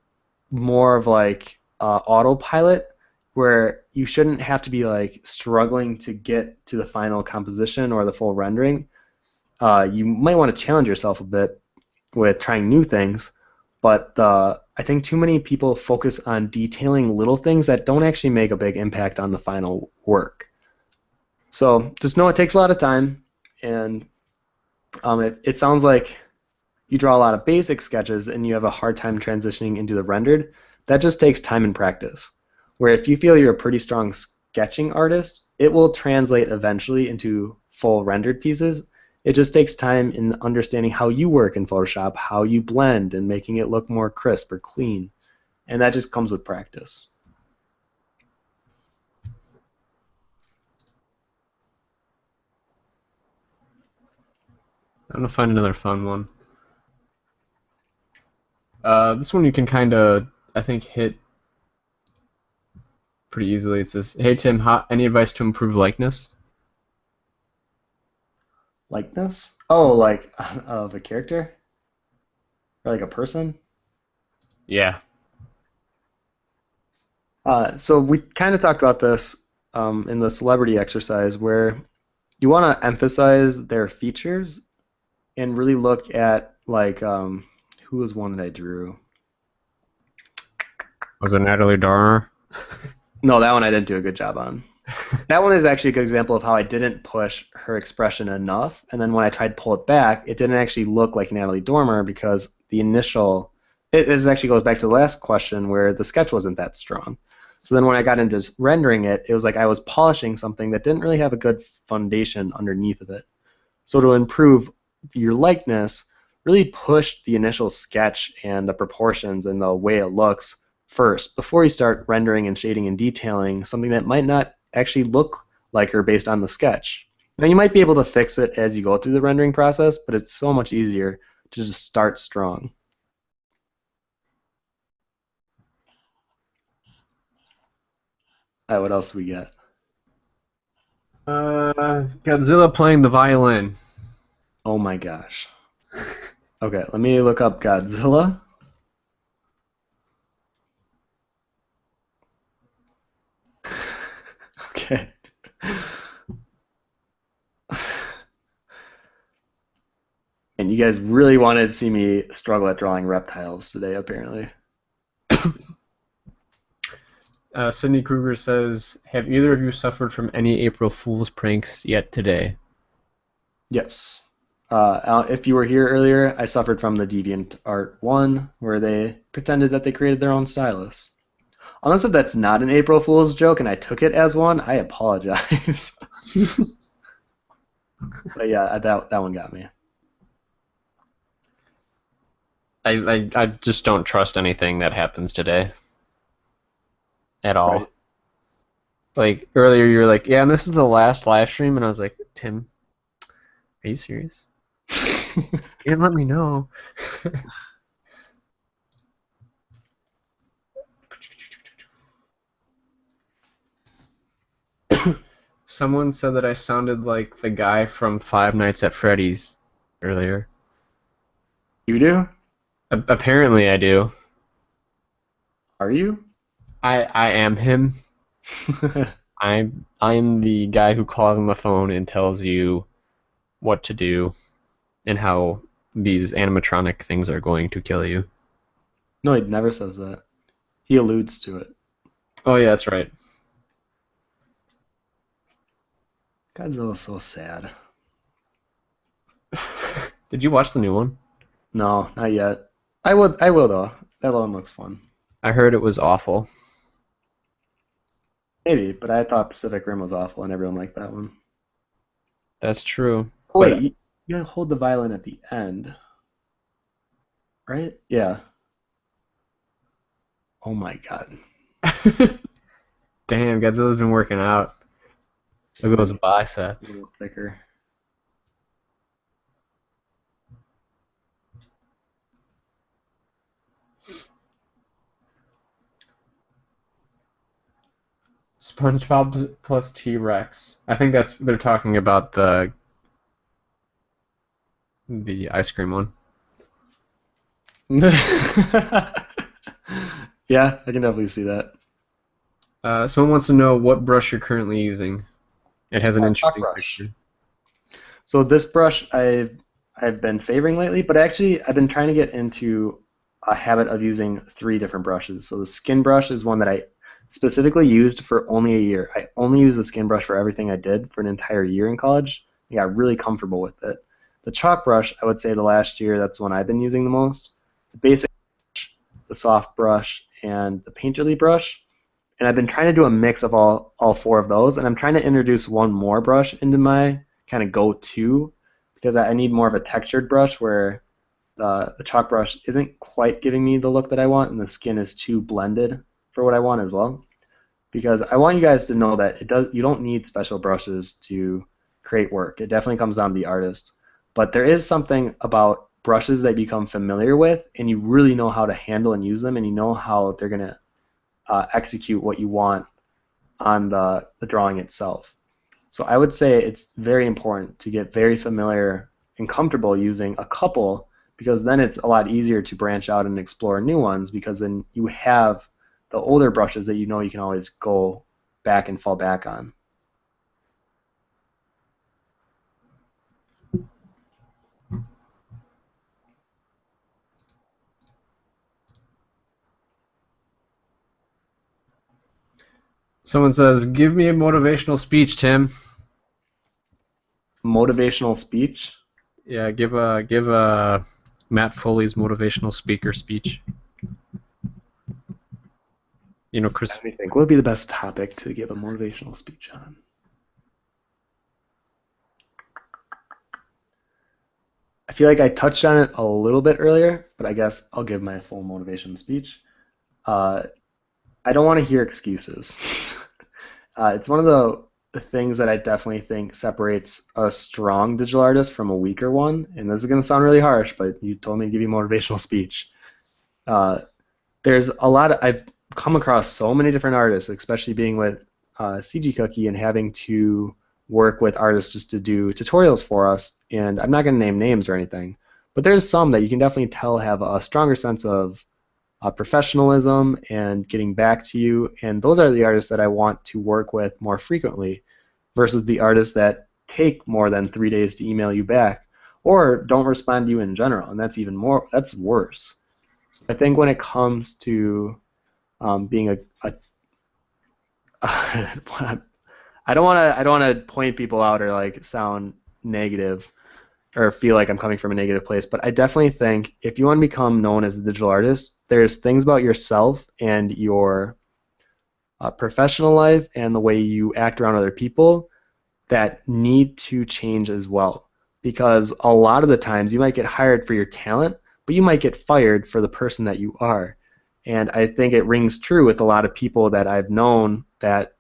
more of like autopilot, where you shouldn't have to be like struggling to get to the final composition or the full rendering. You might want to challenge yourself a bit with trying new things, but I think too many people focus on detailing little things that don't actually make a big impact on the final work. So just know it takes a lot of time, and it sounds like you draw a lot of basic sketches and you have a hard time transitioning into the rendered. That just takes time and practice. Where if you feel you're a pretty strong sketching artist, it will translate eventually into full rendered pieces. It just takes time in understanding how you work in Photoshop, how you blend, and making it look more crisp or clean. And that just comes with practice. I'm gonna find another fun one. This one you can kind of, I think, hit pretty easily. It says, "Hey Tim, any advice to improve likeness?" Likeness? Oh, like of a character? Or like a person? Yeah. So we kind of talked about this in the celebrity exercise, where you want to emphasize their features and really look at like who was one that I drew? Was it Natalie Dormer? No, that one I didn't do a good job on. That one is actually a good example of how I didn't push her expression enough, and then when I tried to pull it back, it didn't actually look like Natalie Dormer because the initial. This actually goes back to the last question where the sketch wasn't that strong. So then when I got into rendering it, it was like I was polishing something that didn't really have a good foundation underneath of it. So to improve your likeness, really push the initial sketch and the proportions and the way it looks first before you start rendering and shading and detailing something that might not actually look like her based on the sketch. Now you might be able to fix it as you go through the rendering process, but it's so much easier to just start strong. All right, what else do we get? Godzilla playing the violin. Oh my gosh. Okay, let me look up Godzilla. Okay. And you guys really wanted to see me struggle at drawing reptiles today, apparently. Sydney Kruger says, "Have either of you suffered from any April Fool's pranks yet today?" Yes. If you were here earlier, I suffered from the DeviantArt one, where they pretended that they created their own stylus. Unless if that's not an April Fool's joke and I took it as one, I apologize. But yeah, that one got me. I just don't trust anything that happens today at all. Right. Like earlier, you were like, "Yeah, and this is the last live stream," and I was like, "Tim, are you serious? You didn't let me know." Someone said that I sounded like the guy from Five Nights at Freddy's earlier. You do? Apparently, I do. Are you? I am him. I'm the guy who calls on the phone and tells you what to do and how these animatronic things are going to kill you. No, he never says that. He alludes to it. Oh yeah, that's right. Godzilla's so sad. Did you watch the new one? No, not yet. I will though. That one looks fun. I heard it was awful. Maybe, but I thought Pacific Rim was awful and everyone liked that one. That's true. Oh, But wait, you gotta hold the violin at the end, right? Yeah. Oh my god. damn, Godzilla's been working out. Look at those A biceps. little thicker. SpongeBob plus T-Rex. I think they're talking about the The ice cream one. Yeah, I can definitely see that. Someone wants to know what brush you're currently using. It has an Chalk interesting brush. picture. So this brush I've been favoring lately, but actually I've been trying to get into a habit of using three different brushes. So the skin brush is one that I specifically used for only a year. I only used the skin brush for everything I did for an entire year in college. I got really comfortable with it. The chalk brush, I would say the last year, that's one I've been using the most. The basic brush, the soft brush, and the painterly brush. And I've been trying to do a mix of all four of those, and I'm trying to introduce one more brush into my kind of go-to because I need more of a textured brush where the chalk brush isn't quite giving me the look that I want, and the skin is too blended for what I want as well. Because I want you guys to know that you don't need special brushes to create work. It definitely comes down to the artist. But there is something about brushes that you become familiar with, and you really know how to handle and use them, and you know how they're going to execute what you want on the drawing itself. So I would say it's very important to get very familiar and comfortable using a couple because then it's a lot easier to branch out and explore new ones because then you have the older brushes that you know you can always go back and fall back on. Someone says, "Give me a motivational speech, Tim." Motivational speech. Yeah, give a Matt Foley's motivational speaker speech. You know, Chris. Let me think. What would be the best topic to give a motivational speech on? I feel like I touched on it a little bit earlier, but I guess I'll give my full motivation speech. Uh, I don't want to hear excuses. It's one of the things that I definitely think separates a strong digital artist from a weaker one. And this is going to sound really harsh, but you told me to give you a motivational speech. Uh, there's a lot of, I've come across so many different artists, especially being with CG Cookie and having to work with artists just to do tutorials for us. And I'm not going to name names or anything, but there's some that you can definitely tell have a stronger sense of professionalism and getting back to you. And those are the artists that I want to work with more frequently versus the artists that take more than 3 days to email you back or don't respond to you in general. And that's even more, that's worse. So I think when it comes to being a I don't want to point people out or like sound negative or feel like I'm coming from a negative place, but I definitely think if you want to become known as a digital artist, there's things about yourself and your professional life and the way you act around other people that need to change as well. Because a lot of the times you might get hired for your talent, but you might get fired for the person that you are. And I think it rings true with a lot of people that I've known that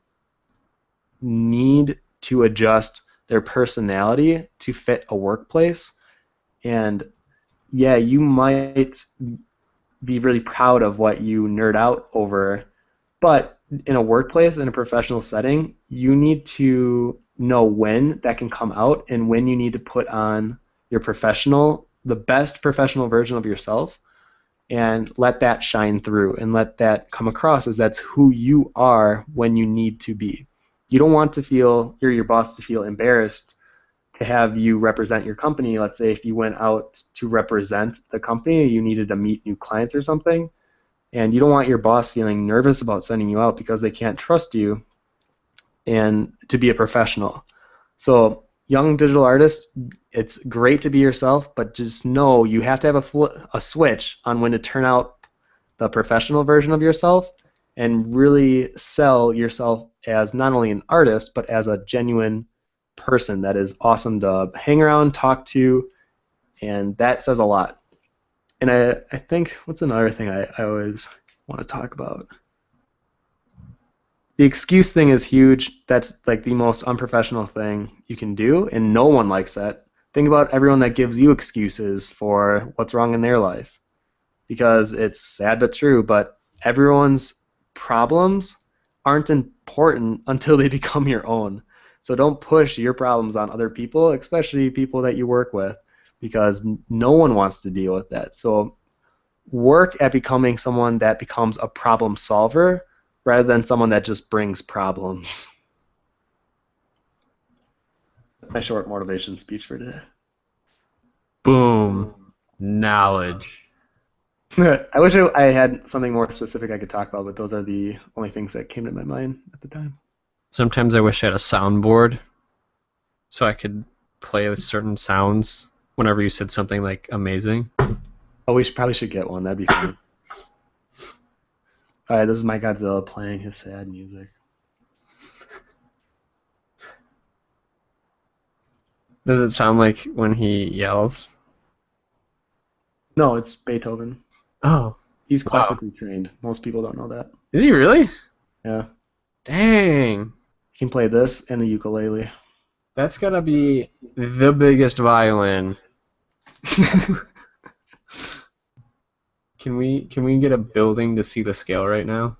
need to adjust their personality to fit a workplace. And yeah, you might be really proud of what you nerd out over, but in a workplace, in a professional setting, you need to know when that can come out and when you need to put on your the best professional version of yourself and let that shine through and let that come across as that's who you are when you need to be. You don't want to feel, or your boss to feel embarrassed to have you represent your company. Let's say if you went out to represent the company, you needed to meet new clients or something, and you don't want your boss feeling nervous about sending you out because they can't trust you and to be a professional. So young digital artists, it's great to be yourself, but just know you have to have a switch on when to turn out the professional version of yourself and really sell yourself as not only an artist, but as a genuine person that is awesome to hang around, talk to, and that says a lot. And I think, what's another thing I always want to talk about? The excuse thing is huge. That's like the most unprofessional thing you can do, and no one likes that. Think about everyone that gives you excuses for what's wrong in their life. Because it's sad but true, but everyone's problems aren't important until they become your own. So don't push your problems on other people, especially people that you work with, because no one wants to deal with that. So work at becoming someone that becomes a problem solver rather than someone that just brings problems. My short motivation speech for today. Boom. Knowledge. I wish I had something more specific I could talk about, but those are the only things that came to my mind at the time. Sometimes I wish I had a soundboard so I could play with certain sounds whenever you said something like amazing. Oh, we probably should get one. That'd be fun. All right, this is my Godzilla playing his sad music. Does it sound like when he yells? No, it's Beethoven. Oh. He's classically trained. Most people don't know that. Is he really? Yeah. Dang. He can play this and the ukulele. That's gotta be the biggest violin. Can we get a building to see the scale right now?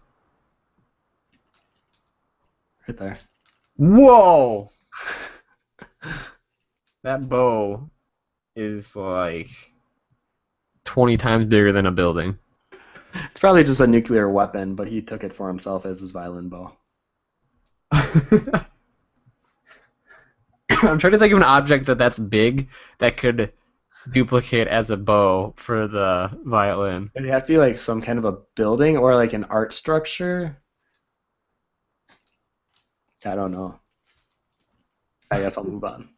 Right there. Whoa! That bow is like 20 times bigger than a building. It's probably just a nuclear weapon, but he took it for himself as his violin bow. I'm trying to think of an object that's big that could duplicate as a bow for the violin. It'd have to be like some kind of a building or like an art structure. I don't know. I guess I'll move on.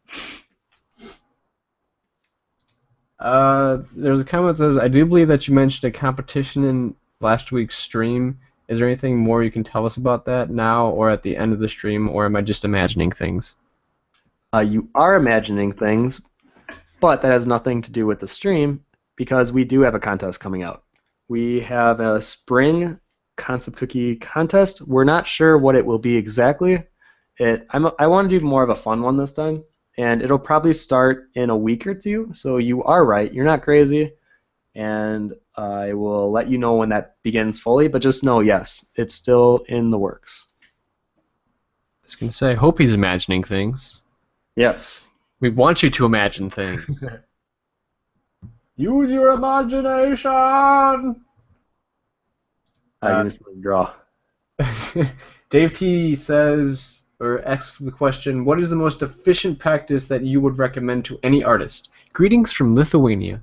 There's a comment that says, I do believe that you mentioned a competition in last week's stream. Is there anything more you can tell us about that now or at the end of the stream, or am I just imagining things? You are imagining things, but that has nothing to do with the stream because we do have a contest coming out. We have a spring concept cookie contest. We're not sure what it will be exactly. I want to do more of a fun one this time, and it'll probably start in a week or two, so you are right. You're not crazy, and I will let you know when that begins fully, but just know, yes, it's still in the works. I was going to say, I hope he's imagining things. Yes. We want you to imagine things. Use your imagination! I just draw. Dave T says, or asks the question, what is the most efficient practice that you would recommend to any artist? Greetings from Lithuania.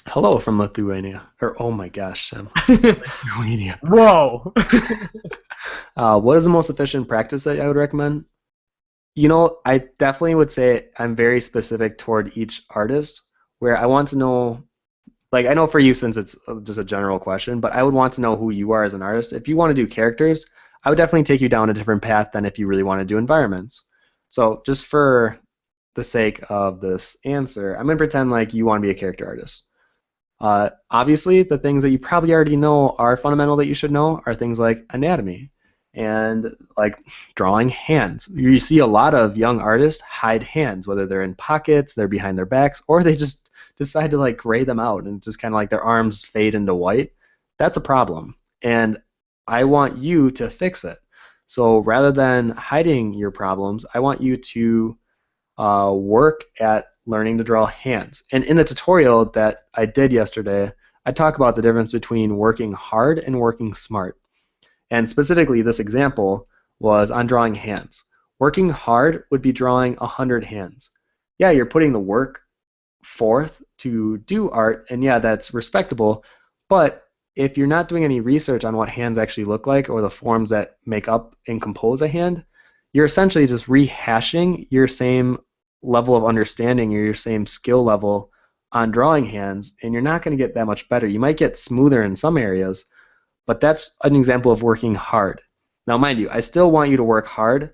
Hello from Lithuania. Or, oh my gosh, Sam. Lithuania. Whoa! What is the most efficient practice that I would recommend? You know, I definitely would say I'm very specific toward each artist, where I want to know, like I know for you since it's just a general question, but I would want to know who you are as an artist. If you want to do characters, I would definitely take you down a different path than if you really want to do environments. So just for the sake of this answer, I'm going to pretend like you want to be a character artist. Obviously, the things that you probably already know are fundamental that you should know are things like anatomy and like drawing hands. You see a lot of young artists hide hands, whether they're in pockets, they're behind their backs, or they just decide to like gray them out and just kind of like their arms fade into white. That's a problem, and I want you to fix it. So rather than hiding your problems, I want you to work at learning to draw hands. And in the tutorial that I did yesterday, I talk about the difference between working hard and working smart. And specifically, this example was on drawing hands. Working hard would be drawing 100 hands. Yeah, you're putting the work forth to do art, and yeah, that's respectable, but if you're not doing any research on what hands actually look like or the forms that make up and compose a hand, you're essentially just rehashing your same level of understanding or your same skill level on drawing hands, and you're not going to get that much better. You might get smoother in some areas, but that's an example of working hard. Now, mind you, I still want you to work hard,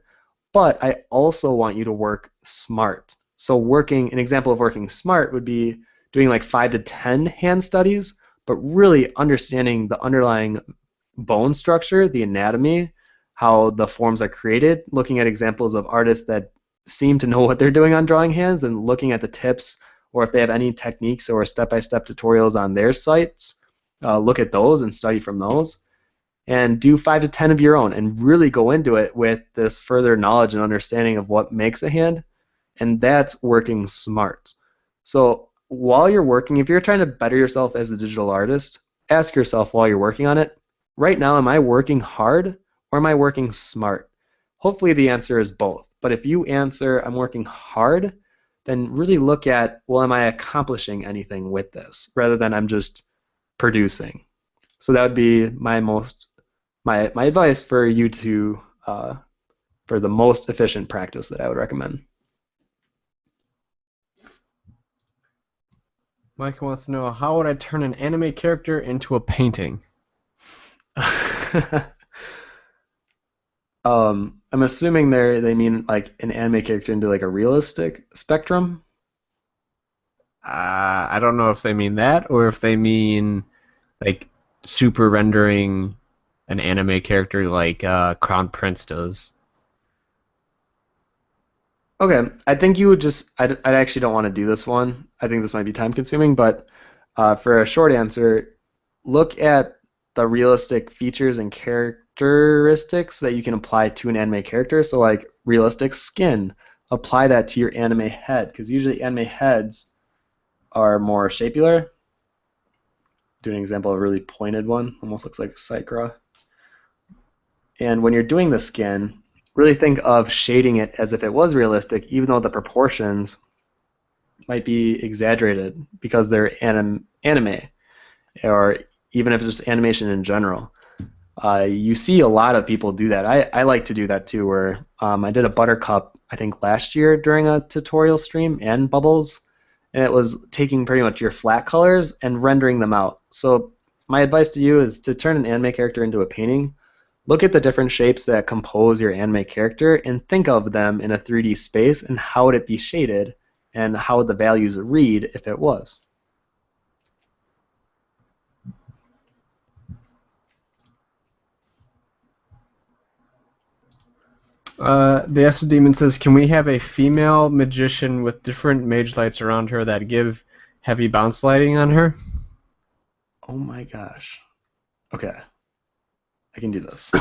but I also want you to work smart. So an example of working smart would be doing like 5 to 10 hand studies, but really understanding the underlying bone structure, the anatomy, how the forms are created, looking at examples of artists that seem to know what they're doing on drawing hands and looking at the tips, or if they have any techniques or step-by-step tutorials on their sites, look at those and study from those, and do 5 to 10 of your own and really go into it with this further knowledge and understanding of what makes a hand, and that's working smart. So while you're working, if you're trying to better yourself as a digital artist, ask yourself while you're working on it, right now, am I working hard or am I working smart? Hopefully the answer is both. But if you answer, I'm working hard, then really look at, well, am I accomplishing anything with this rather than I'm just producing? So that would be my advice for you to for the most efficient practice that I would recommend. Mike wants to know, how would I turn an anime character into a painting? I'm assuming they mean like an anime character into like a realistic spectrum. I don't know if they mean that or if they mean like super rendering an anime character like Crown Prince does. Okay, I think you would just. I actually don't want to do this one. I think this might be time consuming, but for a short answer, look at the realistic features and characteristics that you can apply to an anime character. So, like realistic skin, apply that to your anime head, because usually anime heads are more shapular. Do an example of a really pointed one, almost looks like Sakura. And when you're doing the skin, really think of shading it as if it was realistic, even though the proportions might be exaggerated because they're anime, or even if it's just animation in general. You see a lot of people do that. I like to do that too, where I did a buttercup, I think last year during a tutorial stream, and bubbles, and it was taking pretty much your flat colors and rendering them out. So my advice to you is to turn an anime character into a painting. Look at the different shapes that compose your anime character and think of them in a 3D space and how would it be shaded and how would the values read if it was. The Acid Demon says, can we have a female magician with different mage lights around her that give heavy bounce lighting on her? Oh my gosh. Okay, I can do this.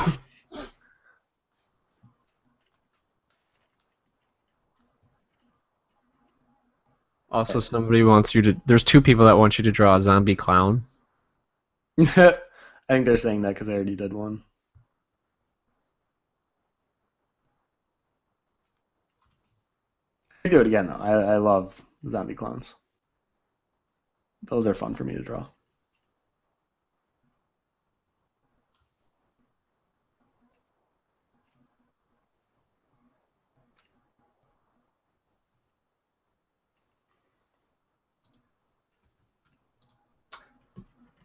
Also, somebody wants you to. There's two people that want you to draw a zombie clown. I think they're saying that because I already did one. I do it again though. I love zombie clones. Those are fun for me to draw.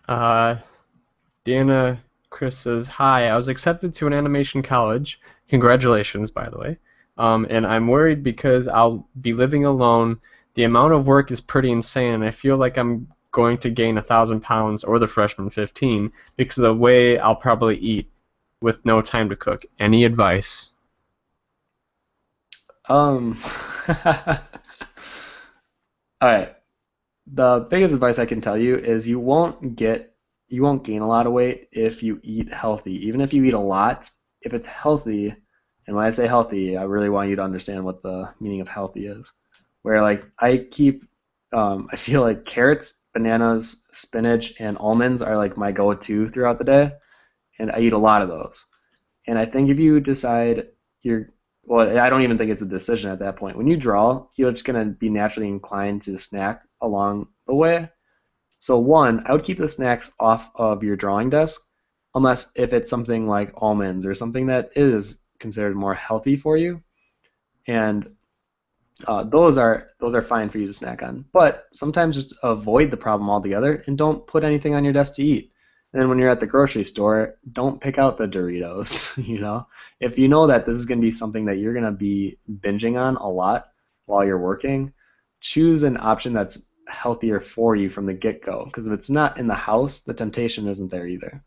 Uh, Dana Chris says, hi, I was accepted to an animation college. Congratulations, by the way. And I'm worried because I'll be living alone. The amount of work is pretty insane, and I feel like I'm going to gain 1,000 pounds or the freshman 15 because of the way I'll probably eat with no time to cook. Any advice? Um, all right. The biggest advice I can tell you is you won't gain a lot of weight if you eat healthy. Even if you eat a lot, if it's healthy, and when I say healthy, I really want you to understand what the meaning of healthy is. Where like I feel like carrots, bananas, spinach, and almonds are like my go-to throughout the day, and I eat a lot of those. And I think if you decide you're, well, I don't even think it's a decision at that point. When you draw, you're just going to be naturally inclined to snack along the way. So one, I would keep the snacks off of your drawing desk, unless if it's something like almonds or something that is considered more healthy for you. And those are fine for you to snack on. But sometimes just avoid the problem altogether and don't put anything on your desk to eat. And then when you're at the grocery store, don't pick out the Doritos. If you know that this is going to be something that you're going to be binging on a lot while you're working, choose an option that's healthier for you from the get-go. Because if it's not in the house, the temptation isn't there either.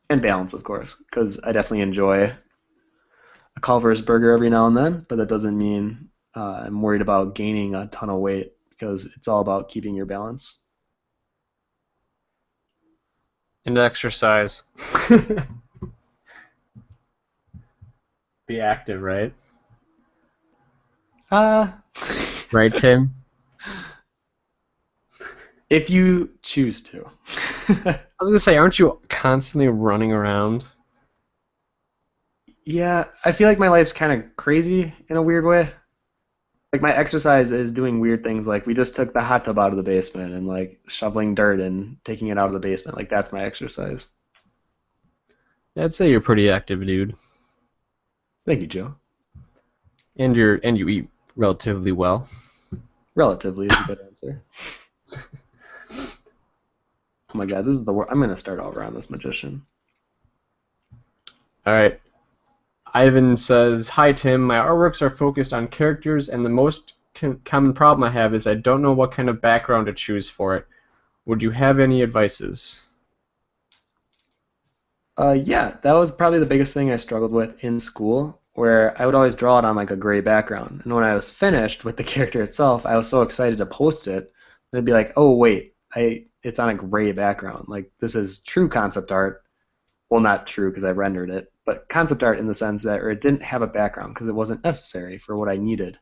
And balance, of course, because I definitely enjoy a Culver's burger every now and then, but that doesn't mean I'm worried about gaining a ton of weight because it's all about keeping your balance. And exercise. Be active, right? Uh, Right, Tim? if you choose to. I was gonna say, aren't you constantly running around? Yeah, I feel like my life's kind of crazy in a weird way. Like my exercise is doing weird things. Like we just took the hot tub out of the basement and like shoveling dirt and taking it out of the basement. Like that's my exercise. I'd say you're pretty active, dude. Thank you, Joe. And you eat relatively well. Relatively is a good answer. Oh my god, this is the worst. I'm gonna start over on this magician. All right. Ivan says, "Hi Tim, my artworks are focused on characters, and the most common problem I have is I don't know what kind of background to choose for it. Would you have any advices?" Yeah, that was probably the biggest thing I struggled with in school, where I would always draw it on like a gray background. And when I was finished with the character itself, I was so excited to post it. And it'd be like, oh wait, it's on a gray background. Like this is true concept art. Well, not true because I rendered it, but concept art in the sense that or it didn't have a background because it wasn't necessary for what I needed.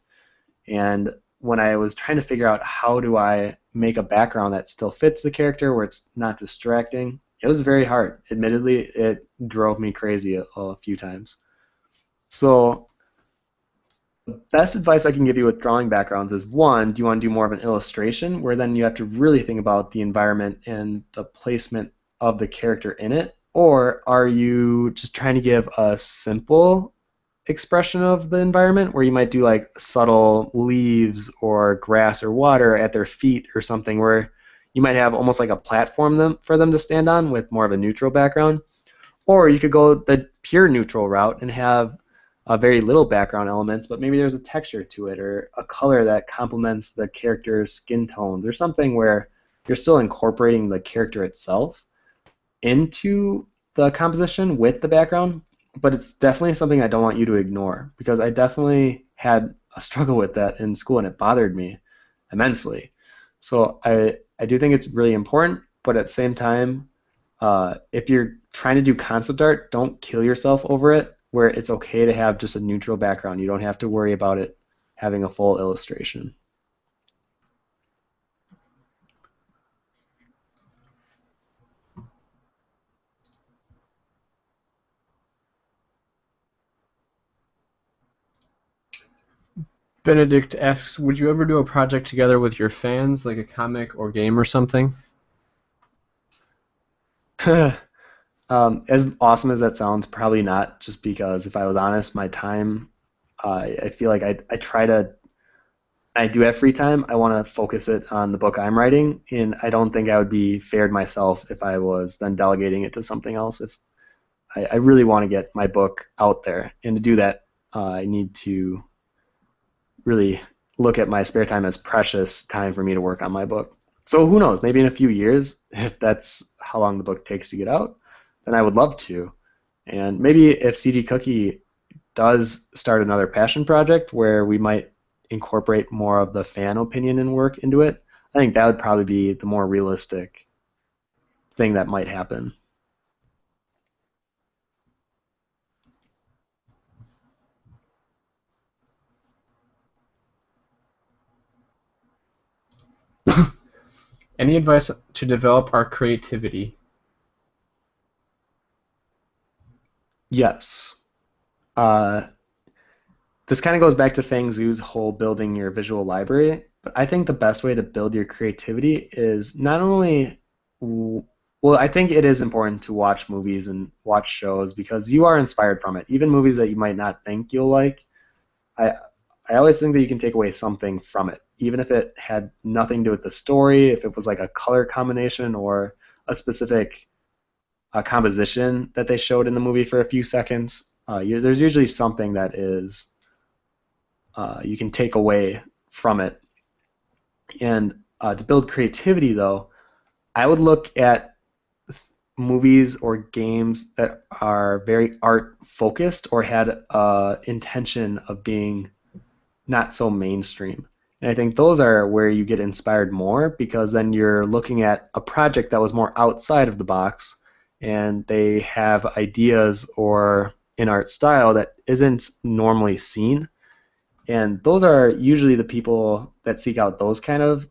And when I was trying to figure out how do I make a background that still fits the character where it's not distracting, it was very hard. Admittedly, it drove me crazy a few times. So the best advice I can give you with drawing backgrounds is one, do you want to do more of an illustration where then you have to really think about the environment and the placement of the character in it? Or are you just trying to give a simple expression of the environment where you might do like subtle leaves or grass or water at their feet or something where you might have almost like a platform for them to stand on with more of a neutral background? Or you could go the pure neutral route and have very little background elements, but maybe there's a texture to it or a color that complements the character's skin tones or something where you're still incorporating the character itself into the composition with the background, but it's definitely something I don't want you to ignore because I definitely had a struggle with that in school and it bothered me immensely. So I do think it's really important, but at the same time, if you're trying to do concept art, don't kill yourself over it, where it's okay to have just a neutral background. You don't have to worry about it having a full illustration. Benedict asks, "Would you ever do a project together with your fans, like a comic or game or something?" As awesome as that sounds, probably not, just because if I was honest, my time, I feel like I try to I do have free time. I want to focus it on the book I'm writing, and I don't think I would be fair to myself if I was then delegating it to something else. If I really want to get my book out there, and to do that, I need to really look at my spare time as precious time for me to work on my book. So who knows? Maybe in a few years, if that's how long the book takes to get out, then I would love to. And maybe if CG Cookie does start another passion project where we might incorporate more of the fan opinion and work into it, I think that would probably be the more realistic thing that might happen. Any advice to develop our creativity? Yes. Uh, this kind of goes back to Feng Zhu's whole building your visual library, but I think the best way to build your creativity is not only, well, I think it is important to watch movies and watch shows because you are inspired from it. Even movies that you might not think you'll like, I I always think that you can take away something from it, even if it had nothing to do with the story, if it was like a color combination or a specific composition that they showed in the movie for a few seconds. There's usually something that is you can take away from it. And to build creativity, though, I would look at movies or games that are very art focused or had intention of being not so mainstream. And I think those are where you get inspired more because then you're looking at a project that was more outside of the box and they have ideas or an art style that isn't normally seen. And those are usually the people that seek out those kind of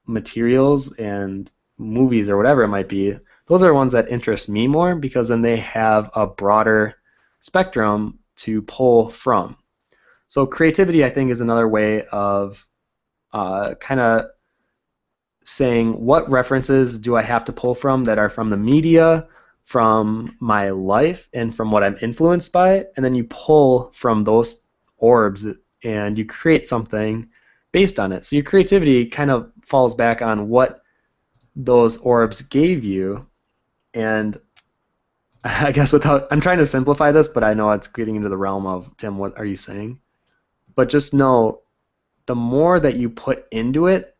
materials and movies or whatever it might be. Those are ones that interest me more because then they have a broader spectrum to pull from. So creativity, I think, is another way of kind of saying what references do I have to pull from that are from the media, from my life, and from what I'm influenced by, and then you pull from those orbs and you create something based on it. So your creativity kind of falls back on what those orbs gave you, and I guess I'm trying to simplify this, but I know it's getting into the realm of, Tim, what are you saying? But just know the more that you put into it,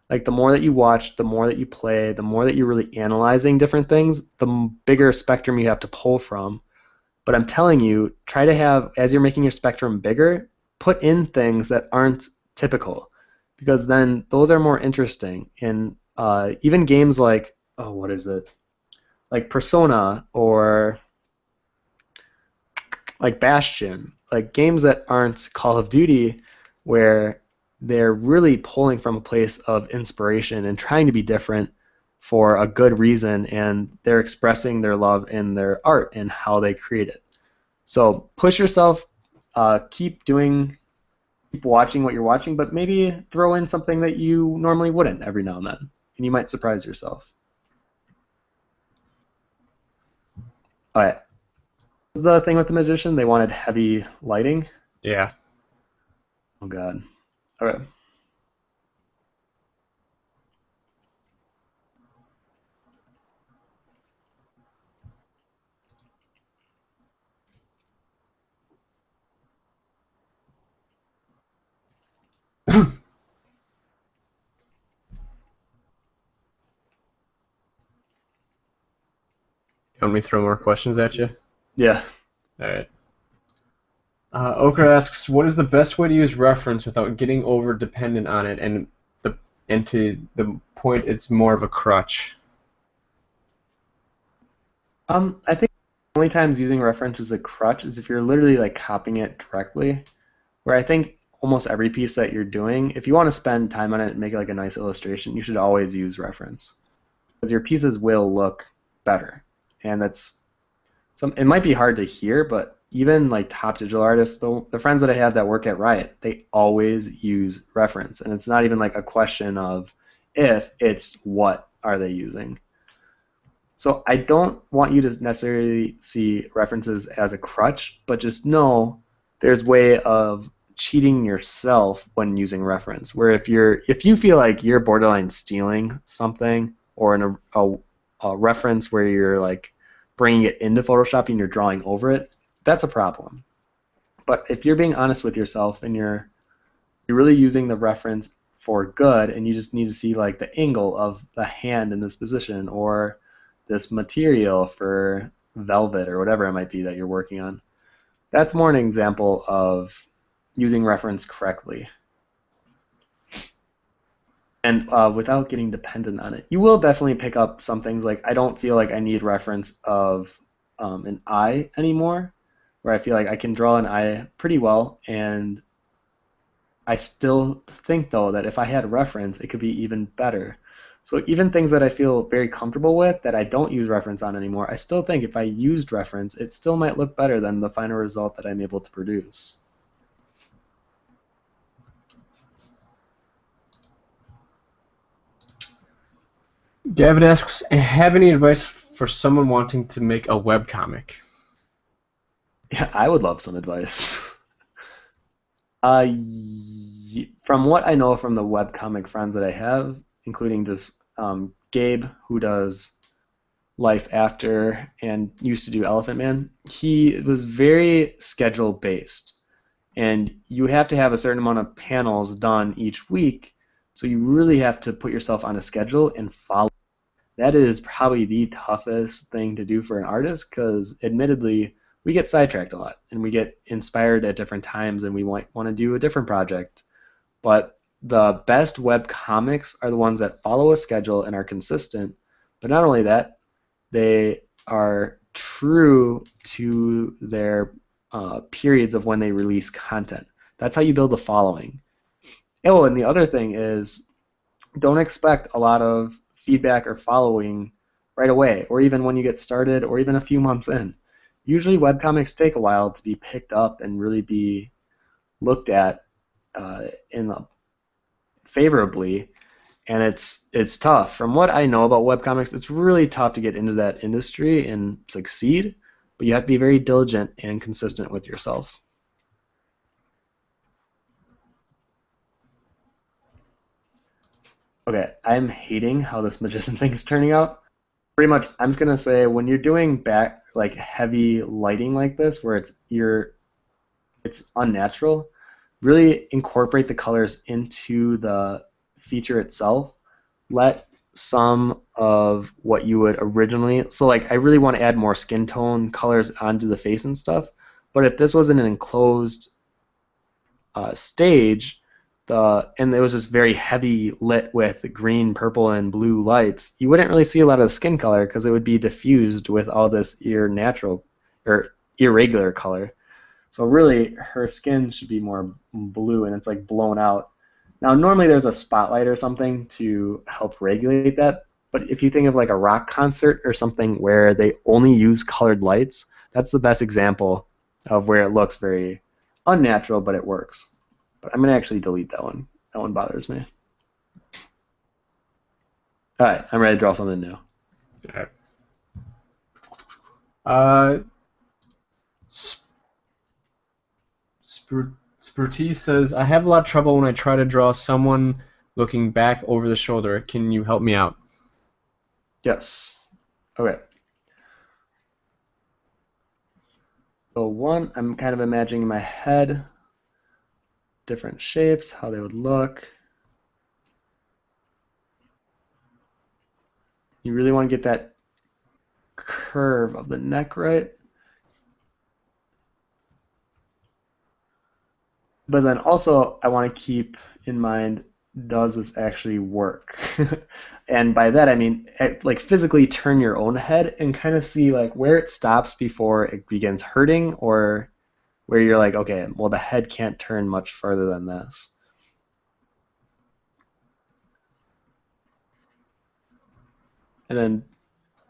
like the more that you watch, the more that you play, the more that you're really analyzing different things, the bigger spectrum you have to pull from. But I'm telling you, try to have, as you're making your spectrum bigger, put in things that aren't typical, because then those are more interesting. And even games like, oh, what is it? Like Persona or like Bastion, like games that aren't Call of Duty, where they're really pulling from a place of inspiration and trying to be different for a good reason, and they're expressing their love in their art and how they create it. So push yourself, keep watching what you're watching, but maybe throw in something that you normally wouldn't every now and then, and you might surprise yourself. All right. The thing with the magician, they wanted heavy lighting. Yeah. Oh God. All right. You want me to throw more questions at you? Yeah. All right. Okra asks, what is the best way to use reference without getting over dependent on it and to the point it's more of a crutch? I think the only times using reference as a crutch is if you're literally like copying it directly. Where I think almost every piece that you're doing, if you want to spend time on it and make it like a nice illustration, you should always use reference. Because your pieces will look better. And it might be hard to hear, but even like top digital artists, the friends that I have that work at Riot, they always use reference. And it's not even like a question of if, it's what are they using. So I don't want you to necessarily see references as a crutch, but just know there's way of cheating yourself when using reference. Where if you feel like you're borderline stealing something or in a reference where you're like bringing it into Photoshop and you're drawing over it, that's a problem. But if you're being honest with yourself and you're really using the reference for good, and you just need to see like the angle of the hand in this position or this material for velvet or whatever it might be that you're working on. That's more an example of using reference correctly and without getting dependent on it. You will definitely pick up some things like I don't feel like I need reference of an eye anymore, where I feel like I can draw an eye pretty well, and I still think though that if I had reference, it could be even better. So even things that I feel very comfortable with that I don't use reference on anymore, I still think if I used reference, it still might look better than the final result that I'm able to produce. Gavin asks, have any advice for someone wanting to make a webcomic? Yeah, I would love some advice. From what I know from the webcomic friends that I have, including just Gabe, who does Life After and used to do Elephant Man, he was very schedule based. And you have to have a certain amount of panels done each week, so you really have to put yourself on a schedule and follow. That is probably the toughest thing to do for an artist because, admittedly, we get sidetracked a lot and we get inspired at different times and we might want to do a different project. But the best web comics are the ones that follow a schedule and are consistent. But not only that, they are true to their periods of when they release content. That's how you build the following. Oh, and the other thing is, don't expect a lot of feedback or following right away, or even when you get started, or even a few months in. Usually webcomics take a while to be picked up and really be looked at favorably, and it's tough. From what I know about webcomics, it's really tough to get into that industry and succeed, but you have to be very diligent and consistent with yourself. Okay, I'm hating how this magician thing is turning out. Pretty much, I'm just gonna say when you're doing back like heavy lighting like this, where it's unnatural, really incorporate the colors into the feature itself. Let some of what you would originally, so like I really want to add more skin tone colors onto the face and stuff, but if this was in an enclosed stage, and it was just very heavy lit with green, purple, and blue lights, you wouldn't really see a lot of the skin color because it would be diffused with all this natural or irregular color. So really, her skin should be more blue, and it's like blown out. Now, normally there's a spotlight or something to help regulate that, but if you think of like a rock concert or something where they only use colored lights, that's the best example of where it looks very unnatural, but it works. But I'm going to actually delete that one. That one bothers me. All right, I'm ready to draw something new. All right. Spruti says, I have a lot of trouble when I try to draw someone looking back over the shoulder. Can you help me out? Yes. Okay. So one, I'm kind of imagining in my head different shapes, how they would look. You really want to get that curve of the neck right. But then also I want to keep in mind, does this actually work? And by that I mean like physically turn your own head and kind of see like where it stops before it begins hurting, or where you're like, okay, well the head can't turn much further than this. And then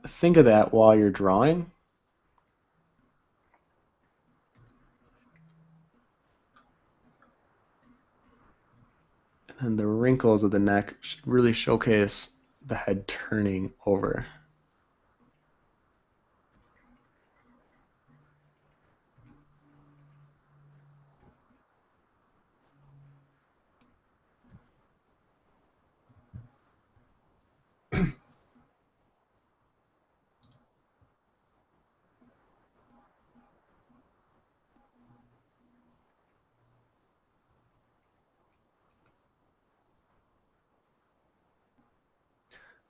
think of that while you're drawing. And the wrinkles of the neck should really showcase the head turning over.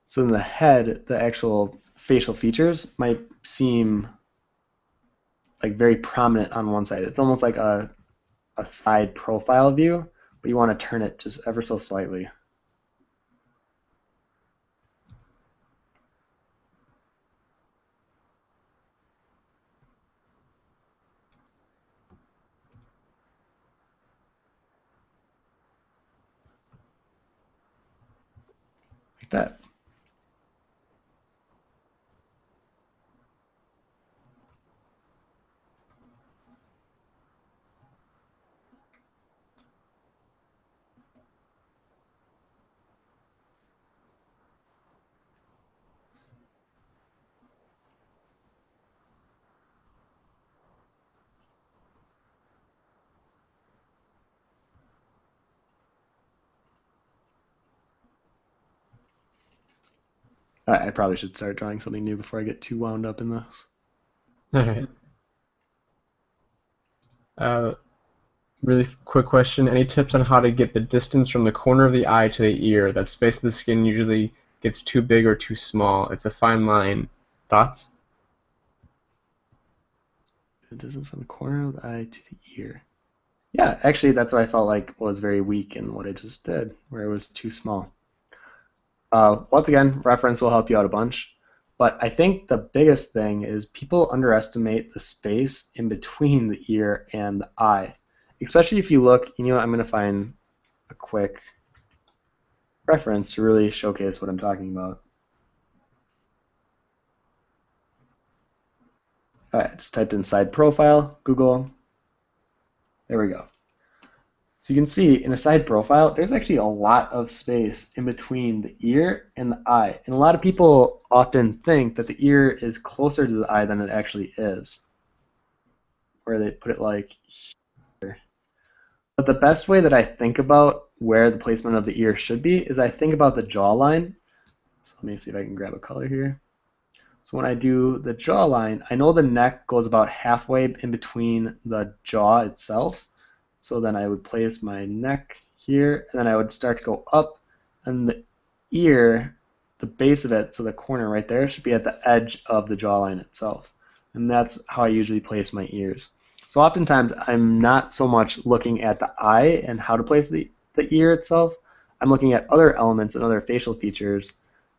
So in the head, the actual facial features might seem like very prominent on one side. It's almost like a side profile view, but you want to turn it just ever so slightly. Like that. I probably should start drawing something new before I get too wound up in this. All right. Really quick question. Any tips on how to get the distance from the corner of the eye to the ear? That space of the skin usually gets too big or too small. It's a fine line. Thoughts? The distance from the corner of the eye to the ear. Yeah, actually, that's what I felt like was very weak in what I just did, where it was too small. Once again, reference will help you out a bunch. But I think the biggest thing is people underestimate the space in between the ear and the eye. especially if you look, you know what, I'm going to find a quick reference to really showcase what I'm talking about. All right, just typed in side profile, Google. There we go. So you can see in a side profile, there's actually a lot of space in between the ear and the eye. And a lot of people often think that the ear is closer to the eye than it actually is. Or they put it like here. But the best way that I think about where the placement of the ear should be is I think about the jawline. So let me see if I can grab a color here. So when I do the jawline, I know the neck goes about halfway in between the jaw itself. So then I would place my neck here, and then I would start to go up, and the ear, the base of it, so the corner right there, should be at the edge of the jawline itself. And that's how I usually place my ears. So oftentimes I'm not so much looking at the eye and how to place the ear itself. I'm looking at other elements and other facial features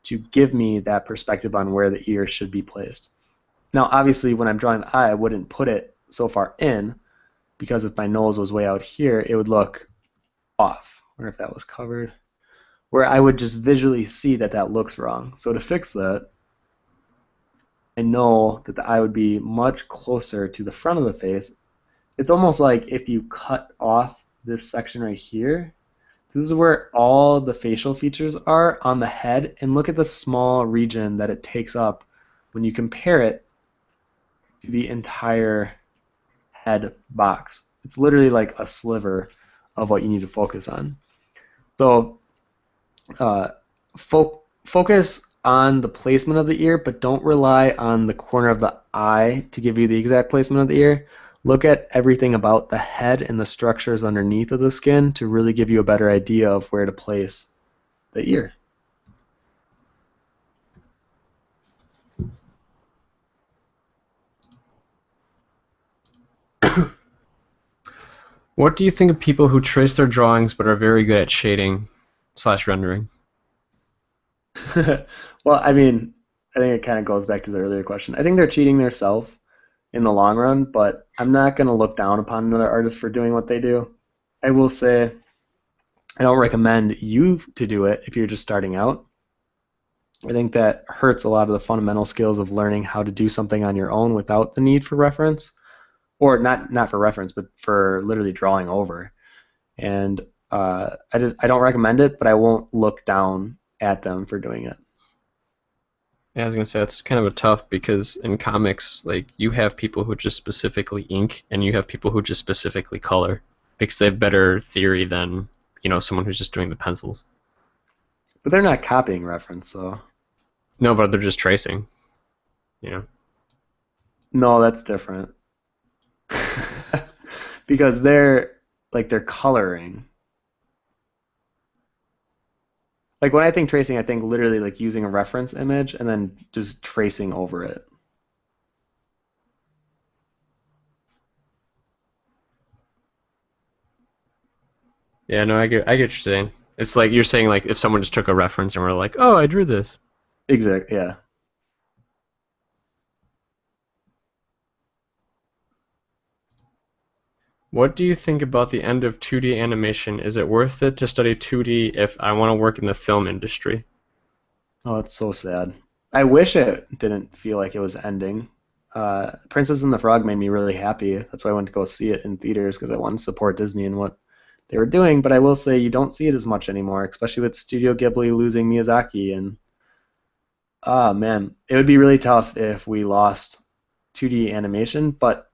to give me that perspective on where the ear should be placed. Now obviously when I'm drawing the eye, I wouldn't put it so far in, because if my nose was way out here, it would look off. I wonder if that was covered. Where I would just visually see that that looks wrong. So to fix that, I know that the eye would be much closer to the front of the face. It's almost like if you cut off this section right here, this is where all the facial features are on the head, and look at the small region that it takes up when you compare it to the entire head box. It's literally like a sliver of what you need to focus on. So focus on the placement of the ear, but don't rely on the corner of the eye to give you the exact placement of the ear. Look at everything about the head and the structures underneath of the skin to really give you a better idea of where to place the ear. What do you think of people who trace their drawings but are very good at shading / rendering? Well, I mean, I think it kind of goes back to the earlier question. I think they're cheating themselves in the long run, but I'm not going to look down upon another artist for doing what they do. I will say I don't recommend you to do it if you're just starting out. I think that hurts a lot of the fundamental skills of learning how to do something on your own without the need for reference, or not for reference, but for literally drawing over. And I don't recommend it, but I won't look down at them for doing it. Yeah, I was gonna say that's kind of a tough, because in comics, like, you have people who just specifically ink, and you have people who just specifically color, because they have better theory than, someone who's just doing the pencils. But they're not copying reference, so. No, but they're just tracing. No, that's different. Because they're coloring. Like when I think tracing, I think literally like using a reference image and then just tracing over it. Yeah, no, I get what you're saying. It's like you're saying, like, if someone just took a reference and were like, oh, I drew this. Exactly, yeah. What do you think about the end of 2D animation? Is it worth it to study 2D if I want to work in the film industry? Oh, it's so sad. I wish it didn't feel like it was ending. Princess and the Frog made me really happy. That's why I went to go see it in theaters, because I wanted to support Disney and what they were doing. But I will say you don't see it as much anymore, especially with Studio Ghibli losing Miyazaki. And man, it would be really tough if we lost 2D animation. But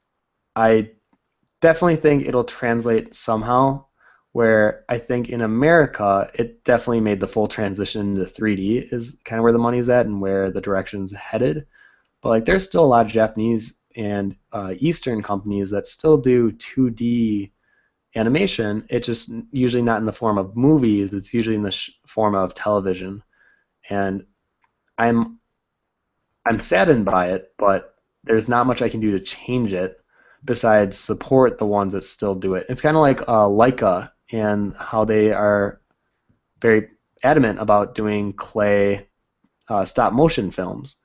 I definitely think it'll translate somehow, where I think in America it definitely made the full transition to 3D is kind of where the money's at and where the direction's headed. But like there's still a lot of Japanese and Eastern companies that still do 2D animation. It's just usually not in the form of movies. It's usually in the form of television. And I'm saddened by it, but there's not much I can do to change it besides support the ones that still do it. It's kind of like Leica and how they are very adamant about doing clay stop motion films.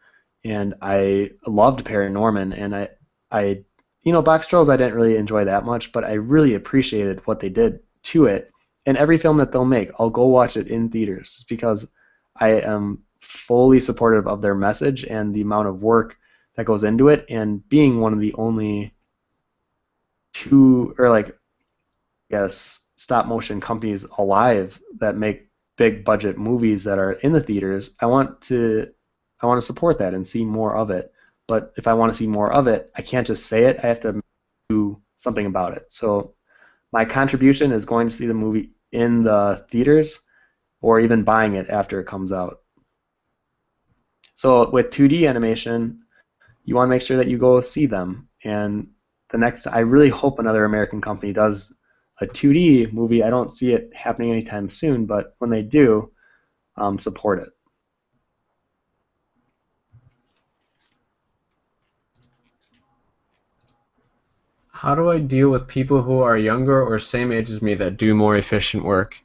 And I loved Paranorman, and I Box Trolls I didn't really enjoy that much, but I really appreciated what they did to it. And every film that they'll make, I'll go watch it in theaters just because I am fully supportive of their message and the amount of work that goes into it. And being one of the only two, or like, yes, stop motion companies alive that make big budget movies that are in the theaters, I want to support that and see more of it. But if I want to see more of it, I can't just say it. I have to do something about it. So my contribution is going to see the movie in the theaters or even buying it after it comes out. So with 2D animation, you want to make sure that you go see them. And I really hope another American company does a 2D movie. I don't see it happening anytime soon, but when they do, support it. How do I deal with people who are younger or same age as me that do more efficient work?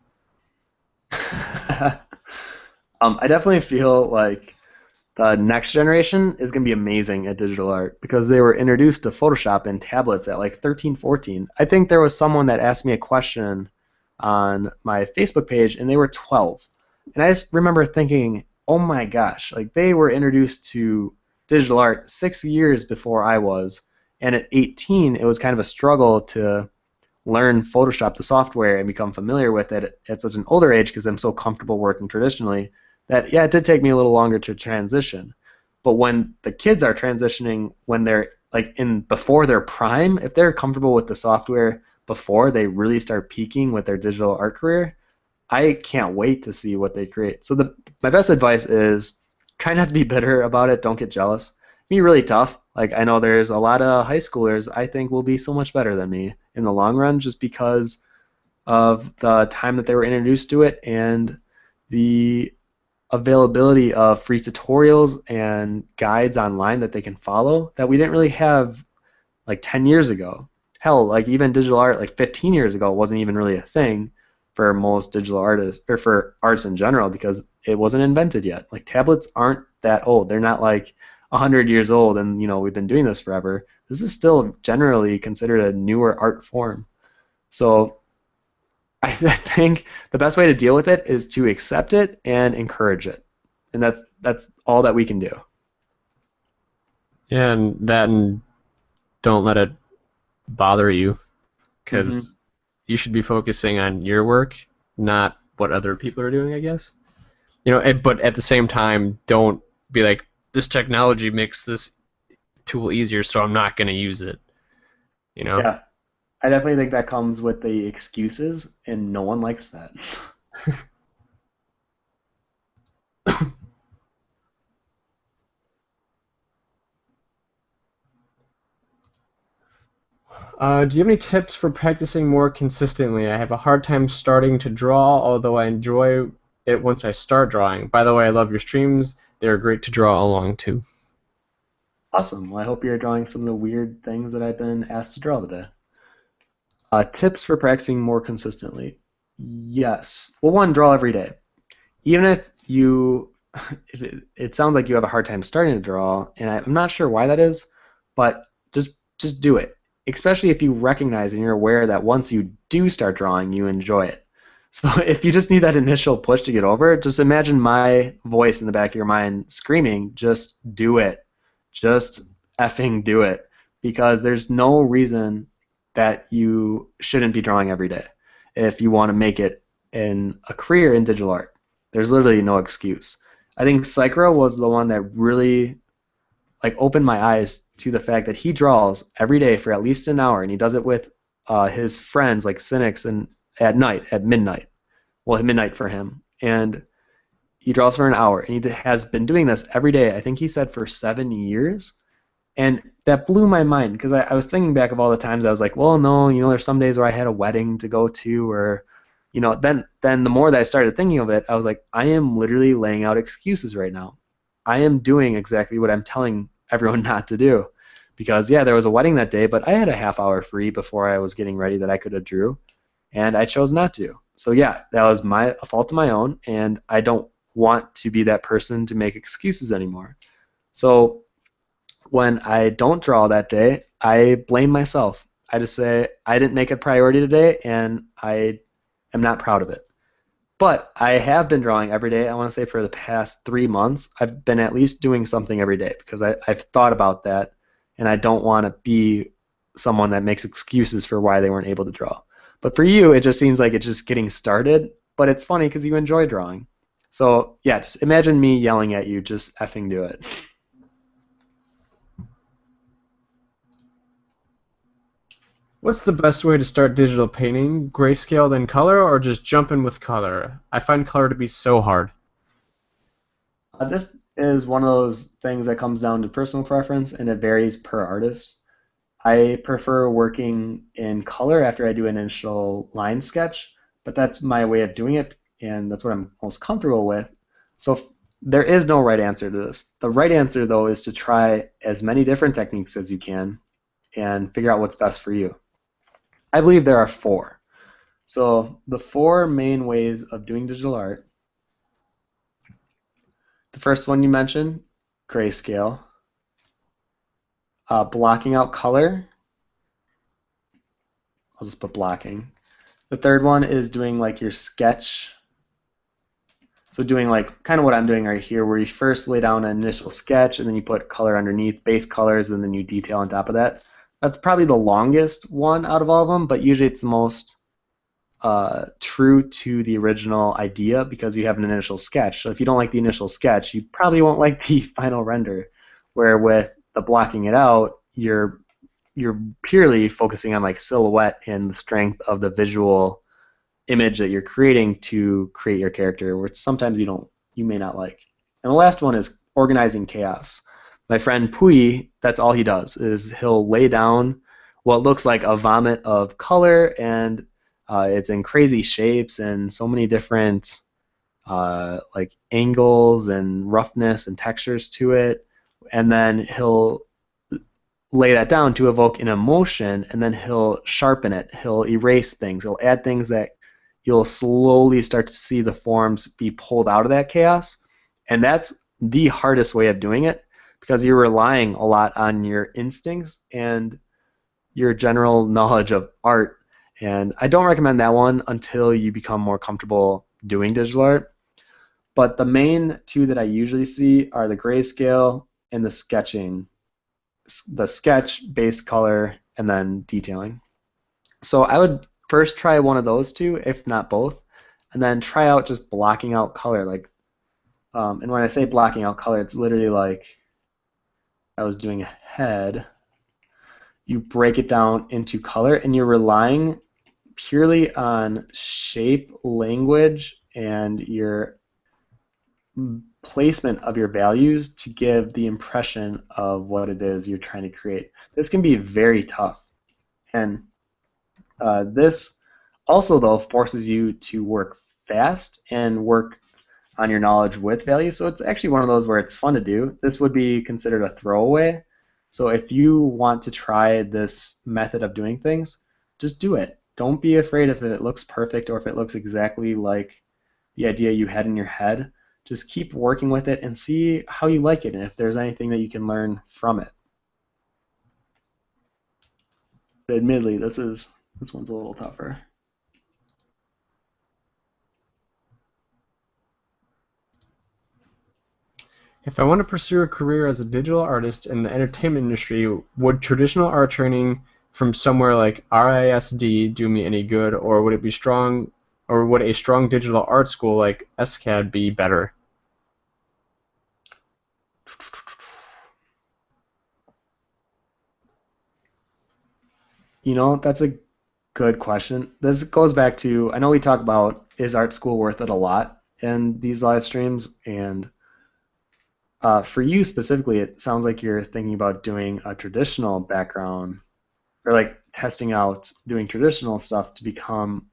I definitely feel like the next generation is going to be amazing at digital art because they were introduced to Photoshop and tablets at like 13, 14. I think there was someone that asked me a question on my Facebook page and they were 12. And I just remember thinking, oh my gosh, like they were introduced to digital art 6 years before I was. And at 18, it was kind of a struggle to learn Photoshop, the software, and become familiar with it at such an older age because I'm so comfortable working traditionally that, yeah, it did take me a little longer to transition. But when the kids are transitioning, when they're like in before their prime, if they're comfortable with the software before they really start peaking with their digital art career, I can't wait to see what they create. So my best advice is try not to be bitter about it. Don't get jealous. Be really tough. Like I know there's a lot of high schoolers I think will be so much better than me in the long run just because of the time that they were introduced to it and the availability of free tutorials and guides online that they can follow that we didn't really have like 10 years ago. Hell, like even digital art like 15 years ago wasn't even really a thing for most digital artists or for arts in general because it wasn't invented yet. Like tablets aren't that old. They're not like 100 years old and we've been doing this forever. This is still generally considered a newer art form. So I think the best way to deal with it is to accept it and encourage it. And that's all that we can do. Yeah, and don't let it bother you Hmm. because you should be focusing on your work, not what other people are doing, I guess. But at the same time, don't be like, this technology makes this tool easier, so I'm not going to use it. You know? Yeah, I definitely think that comes with the excuses, and no one likes that. Do you have any tips for practicing more consistently? I have a hard time starting to draw, although I enjoy it once I start drawing. By the way, I love your streams. They're great to draw along to. Awesome. Well, I hope you're drawing some of the weird things that I've been asked to draw today. Tips for practicing more consistently. Yes. Well, one, draw every day. Even if if it sounds like you have a hard time starting to draw, and I'm not sure why that is, but just do it. Especially if you recognize and you're aware that once you do start drawing, you enjoy it. So if you just need that initial push to get over it, just imagine my voice in the back of your mind screaming, just do it. Just effing do it. Because there's no reason that you shouldn't be drawing every day if you want to make it in a career in digital art. There's literally no excuse. I think Psychro was the one that really like opened my eyes to the fact that he draws every day for at least an hour, and he does it with his friends like cynics and at night at midnight. Well, at midnight for him, and he draws for an hour, and he has been doing this every day. I think he said for 7 years, and that blew my mind because I was thinking back of all the times I was like, well, no, there's some days where I had a wedding to go to, or then the more that I started thinking of it, I was like, I am literally laying out excuses right now. I am doing exactly what I'm telling everyone not to do. Because yeah, there was a wedding that day, but I had a half hour free before I was getting ready that I could have drew, and I chose not to. So yeah, that was a fault of my own, and I don't want to be that person to make excuses anymore. So when I don't draw that day, I blame myself. I just say, I didn't make it a priority today, and I am not proud of it. But I have been drawing every day. I want to say for the past 3 months, I've been at least doing something every day because I've thought about that, and I don't want to be someone that makes excuses for why they weren't able to draw. But for you, it just seems like it's just getting started, but it's funny because you enjoy drawing. So yeah, just imagine me yelling at you, just effing do it. What's the best way to start digital painting? Grayscale then color, or just jump in with color? I find color to be so hard. This is one of those things that comes down to personal preference, and it varies per artist. I prefer working in color after I do an initial line sketch, but that's my way of doing it, and that's what I'm most comfortable with. So there is no right answer to this. The right answer, though, is to try as many different techniques as you can and figure out what's best for you. I believe there are four. So the four main ways of doing digital art. The first one you mentioned, grayscale. Blocking out color. I'll just put blocking. The third one is doing like your sketch. So doing like kind of what I'm doing right here, where you first lay down an initial sketch and then you put color underneath, base colors, and then you detail on top of that. That's probably the longest one out of all of them, but usually it's the most true to the original idea because you have an initial sketch. So if you don't like the initial sketch, you probably won't like the final render. Where with the blocking it out, you're purely focusing on like silhouette and the strength of the visual image that you're creating to create your character, which sometimes you may not like. And the last one is organizing chaos. My friend Pui, that's all he does, is he'll lay down what looks like a vomit of color, and it's in crazy shapes and so many different like angles and roughness and textures to it, and then he'll lay that down to evoke an emotion, and then he'll sharpen it, he'll erase things, he'll add things that you'll slowly start to see the forms be pulled out of that chaos. And that's the hardest way of doing it because you're relying a lot on your instincts and your general knowledge of art. And I don't recommend that one until you become more comfortable doing digital art. But the main two that I usually see are the grayscale and the sketching. The sketch, base color, and then detailing. So I would first try one of those two, if not both, and then try out just blocking out color. Like, and when I say blocking out color, it's literally like I was doing a head. You break it down into color, and you're relying purely on shape, language, and your placement of your values to give the impression of what it is you're trying to create. This can be very tough. And this also, though, forces you to work fast and work on your knowledge with value. So it's actually one of those where it's fun to do. This would be considered a throwaway. So if you want to try this method of doing things, just do it. Don't be afraid if it looks perfect or if it looks exactly like the idea you had in your head. Just keep working with it and see how you like it and if there's anything that you can learn from it. But admittedly, this one's a little tougher. If I want to pursue a career as a digital artist in the entertainment industry, would traditional art training from somewhere like RISD do me any good, or would a strong digital art school like SCAD be better? You know, that's a good question. This goes back to, I know we talk about is art school worth it a lot in these live streams, and for you specifically, it sounds like you're thinking about doing a traditional background or like testing out doing traditional stuff to become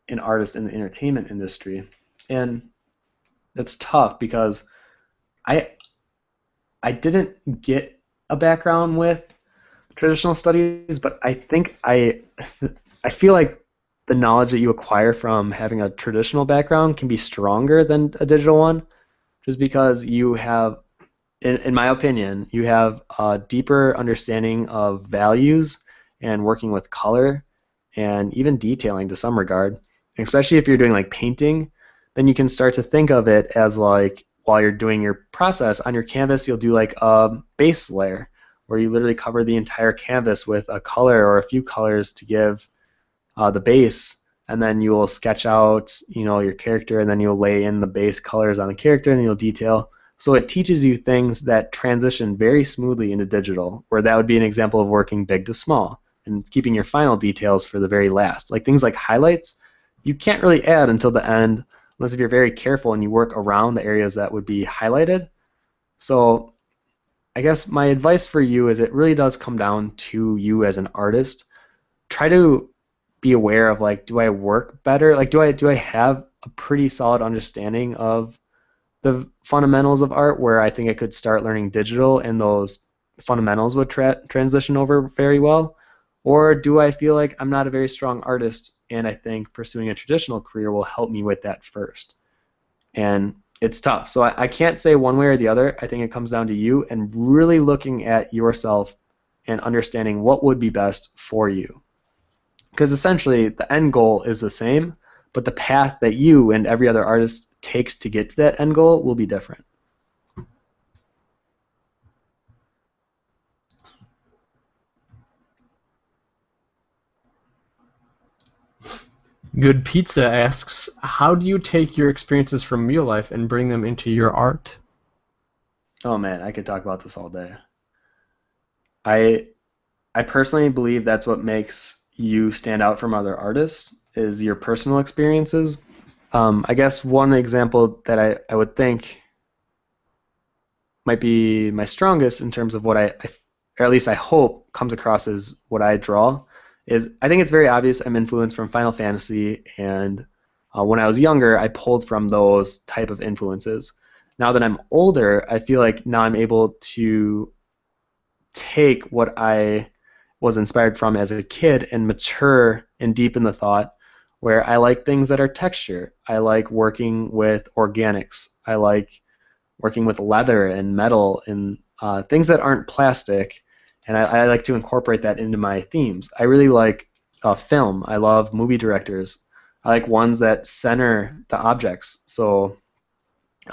an artist in the entertainment industry. And that's tough because I I didn't get a background with traditional studies, but I think I feel like the knowledge that you acquire from having a traditional background can be stronger than a digital one, just because you have in my opinion, you have a deeper understanding of values and working with color and even detailing to some regard. And especially if you're doing like painting, then you can start to think of it as like while you're doing your process on your canvas, you'll do like a base layer where you literally cover the entire canvas with a color or a few colors to give the base, and then you will sketch out, your character, and then you'll lay in the base colors on the character, and you'll detail. So it teaches you things that transition very smoothly into digital, where that would be an example of working big to small and keeping your final details for the very last. Like things like highlights, you can't really add until the end, unless if you're very careful and you work around the areas that would be highlighted. So I guess my advice for you is it really does come down to you as an artist. Try to be aware of like, do I work better? Like, do I have a pretty solid understanding of the fundamentals of art where I think I could start learning digital and those fundamentals would transition over very well? Or do I feel like I'm not a very strong artist and I think pursuing a traditional career will help me with that first? And it's tough. So I can't say one way or the other. I think it comes down to you and really looking at yourself and understanding what would be best for you. Because essentially the end goal is the same, but the path that you and every other artist takes to get to that end goal will be different. Good Pizza asks, how do you take your experiences from real life and bring them into your art? Oh man, I could talk about this all day. I I personally believe that's what makes you stand out from other artists is your personal experiences. I guess one example that I would think might be my strongest in terms of what or at least I hope comes across as what I draw, is I think it's very obvious I'm influenced from Final Fantasy, and when I was younger, I pulled from those type of influences. Now that I'm older, I feel like now I'm able to take what I was inspired from as a kid and mature and deepen the thought where I like things that are texture. I like working with organics. I like working with leather and metal and things that aren't plastic, and I like to incorporate that into my themes. I really like film. I love movie directors. I like ones that center the objects. So,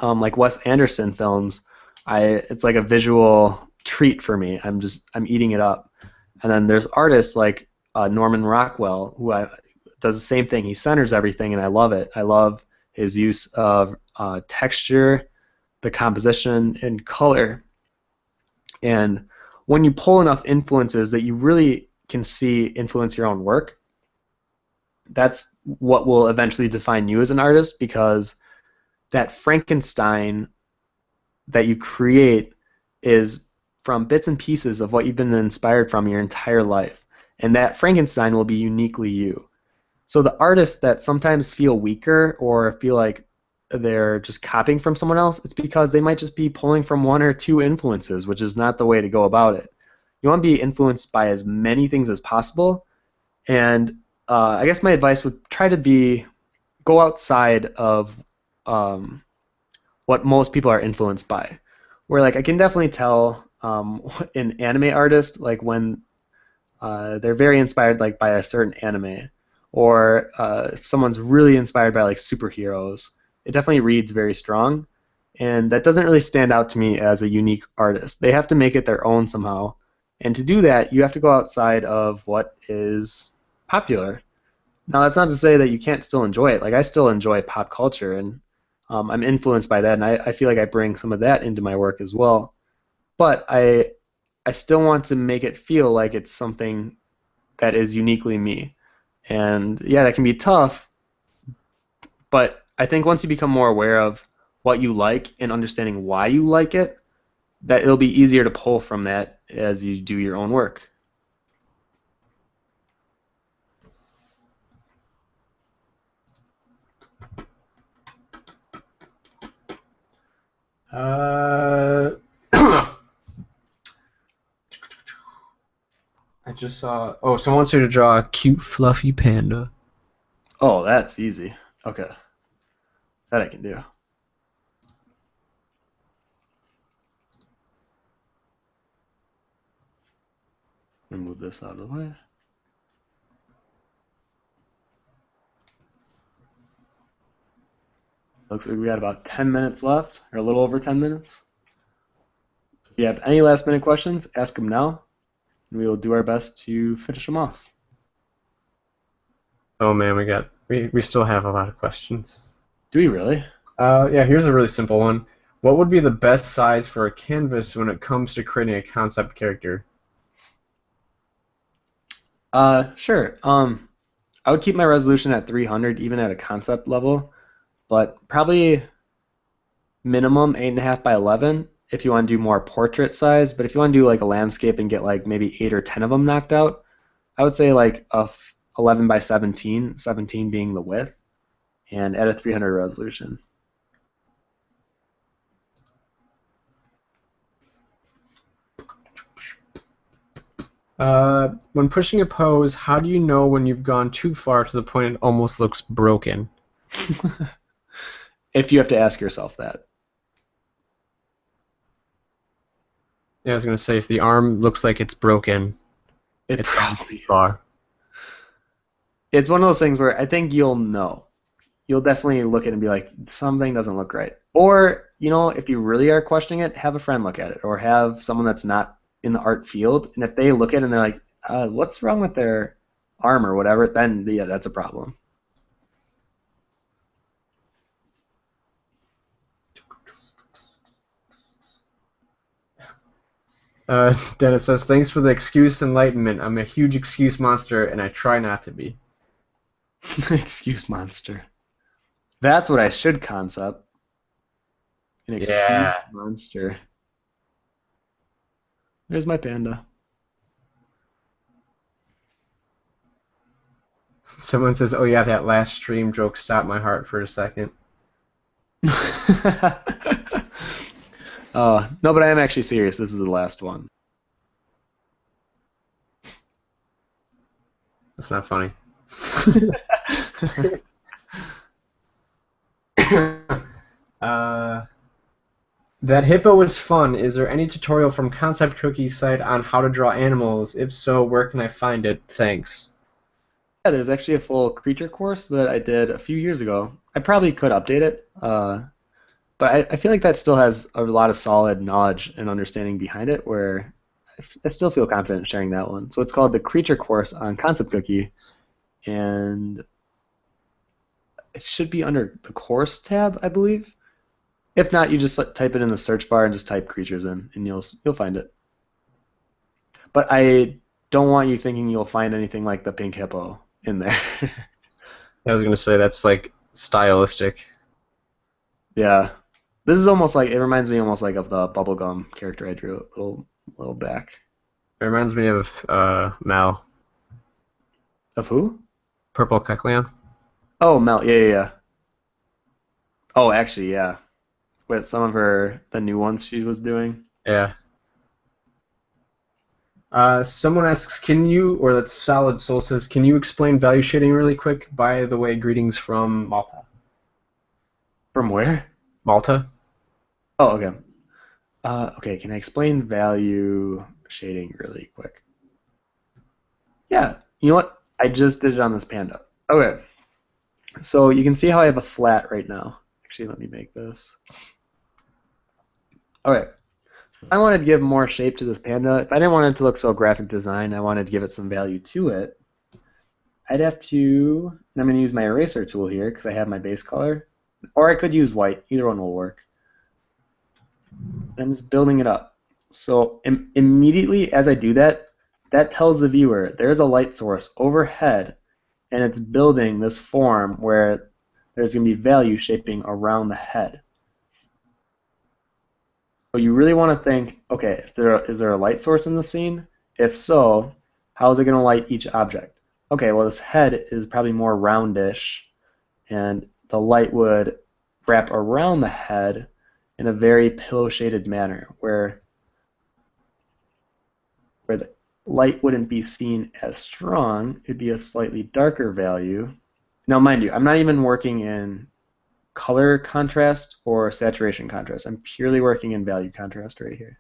like Wes Anderson films, it's like a visual treat for me. I'm eating it up. And then there's artists like Norman Rockwell does the same thing. He centers everything, and I love it. I love his use of texture, the composition, and color. And when you pull enough influences that you really can see influence your own work, that's what will eventually define you as an artist, because that Frankenstein that you create is from bits and pieces of what you've been inspired from your entire life. And that Frankenstein will be uniquely you. So the artists that sometimes feel weaker or feel like they're just copying from someone else, it's because they might just be pulling from one or two influences, which is not the way to go about it. You want to be influenced by as many things as possible. And I guess my advice would try to be go outside of um, what most people are influenced by. Where like I can definitely tell an anime artist like when they're very inspired like by a certain anime, or if someone's really inspired by like superheroes, it definitely reads very strong, and that doesn't really stand out to me as a unique artist. They have to make it their own somehow, and to do that, you have to go outside of what is popular. Now, that's not to say that you can't still enjoy it. Like I still enjoy pop culture, and I'm influenced by that, and I feel like I bring some of that into my work as well. But I still want to make it feel like it's something that is uniquely me. And yeah, that can be tough, but I think once you become more aware of what you like and understanding why you like it, that it'll be easier to pull from that as you do your own work. Uh, I just saw. Oh, someone wants you to draw a cute, fluffy panda. Oh, that's easy. Okay, that I can do. Let me move this out of the way. Looks like we got about 10 minutes left, or a little over 10 minutes. If you have any last minute questions, ask them now, and we will do our best to finish them off. Oh man, we still have a lot of questions. Do we really? Yeah, here's a really simple one. What would be the best size for a canvas when it comes to creating a concept character? Sure. I would keep my resolution at 300 even at a concept level, but probably minimum 8.5 by 11 if you want to do more portrait size. But if you want to do like a landscape and get like maybe 8 or 10 of them knocked out, I would say like 11 by 17, 17 being the width, and at a 300 resolution. When pushing a pose, how do you know when you've gone too far to the point it almost looks broken? If you have to ask yourself that. Yeah, I was gonna say if the arm looks like it's broken, It it's gone probably too far. It's one of those things where I think you'll know. You'll definitely look at it and be like, something doesn't look right. Or, you know, if you really are questioning it, have a friend look at it, or have someone that's not in the art field, and if they look at it and they're like, what's wrong with their arm or whatever, then yeah, that's a problem. Dennis says, thanks for the excuse enlightenment. I'm a huge excuse monster, and I try not to be. Excuse monster. That's what I should concept. An excuse Yeah. monster. There's my panda. Someone says, oh yeah, that last stream joke stopped my heart for a second. No, but I am actually serious. This is the last one. That's not funny. That hippo was fun. Is there any tutorial from Concept Cookie's site on how to draw animals? If so, where can I find it? Thanks. Yeah, there's actually a full creature course that I did a few years ago. I probably could update it, but I feel like that still has a lot of solid knowledge and understanding behind it, where I still feel confident sharing that one. So it's called the Creature Course on Concept Cookie, and it should be under the Course tab, I believe. If not, you just type it in the search bar and just type creatures in, and you'll find it. But I don't want you thinking you'll find anything like the pink hippo in there. I was gonna say that's like stylistic. Yeah. This is almost like, it reminds me almost like of the bubblegum character I drew a little back. It reminds me of Mal, Of who? Purple Kecleon. Oh, Mel. Yeah. Oh, actually, yeah. With some of the new ones she was doing. Yeah. Someone asks, or that's Solid Soul says, can you explain value shading really quick? By the way, greetings from Malta. From where? Malta? Oh, okay. Okay, can I explain value shading really quick? Yeah. You know what? I just did it on this panda. Okay. So you can see how I have a flat right now. Actually, let me make this. Okay. So I wanted to give more shape to this panda. If I didn't want it to look so graphic design, I wanted to give it some value to it. I'd have to, and I'm going to use my eraser tool here because I have my base color. Or I could use white. Either one will work. I'm just building it up. So immediately as I do that, that tells the viewer there's a light source overhead, and it's building this form where there's going to be value shaping around the head. So you really want to think, okay, is there a light source in the scene? If so, how is it going to light each object? Okay, well this head is probably more roundish, and the light would wrap around the head in a very pillow-shaded manner, where the light wouldn't be seen as strong. It'd be a slightly darker value. Now, mind you, I'm not even working in color contrast or saturation contrast. I'm purely working in value contrast right here.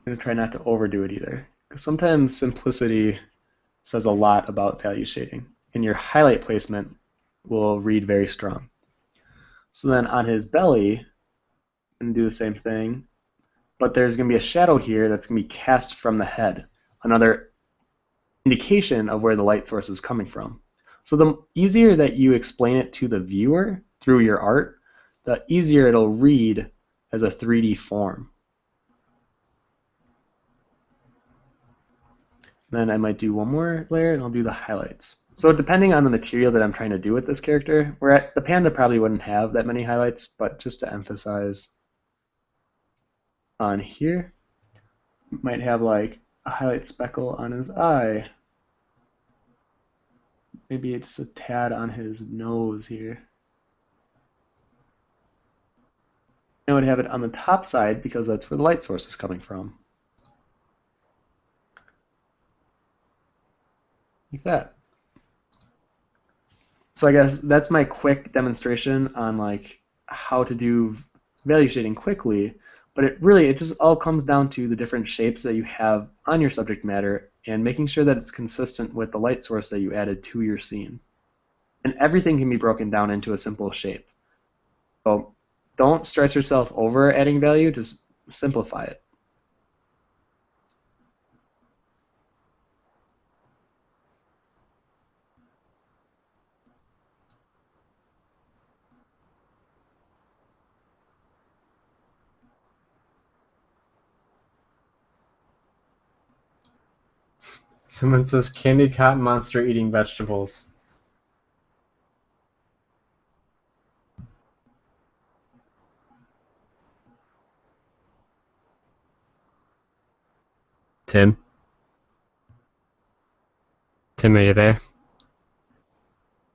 I'm going to try not to overdo it either. Because sometimes simplicity says a lot about value shading, and your highlight placement will read very strong. So then on his belly, I'm going to do the same thing, but there's going to be a shadow here that's going to be cast from the head, another indication of where the light source is coming from. So the easier that you explain it to the viewer through your art, the easier it'll read as a 3D form. Then I might do one more layer and I'll do the highlights. So depending on the material that I'm trying to do with this character, the panda probably wouldn't have that many highlights, but just to emphasize on here, might have like a highlight speckle on his eye. Maybe it's just a tad on his nose here. I would have it on the top side because that's where the light source is coming from. Like that. So I guess that's my quick demonstration on like how to do value shading quickly, but it just all comes down to the different shapes that you have on your subject matter and making sure that it's consistent with the light source that you added to your scene. And everything can be broken down into a simple shape. So don't stress yourself over adding value, just simplify it. Someone says candy cotton monster eating vegetables. Tim? Tim, are you there?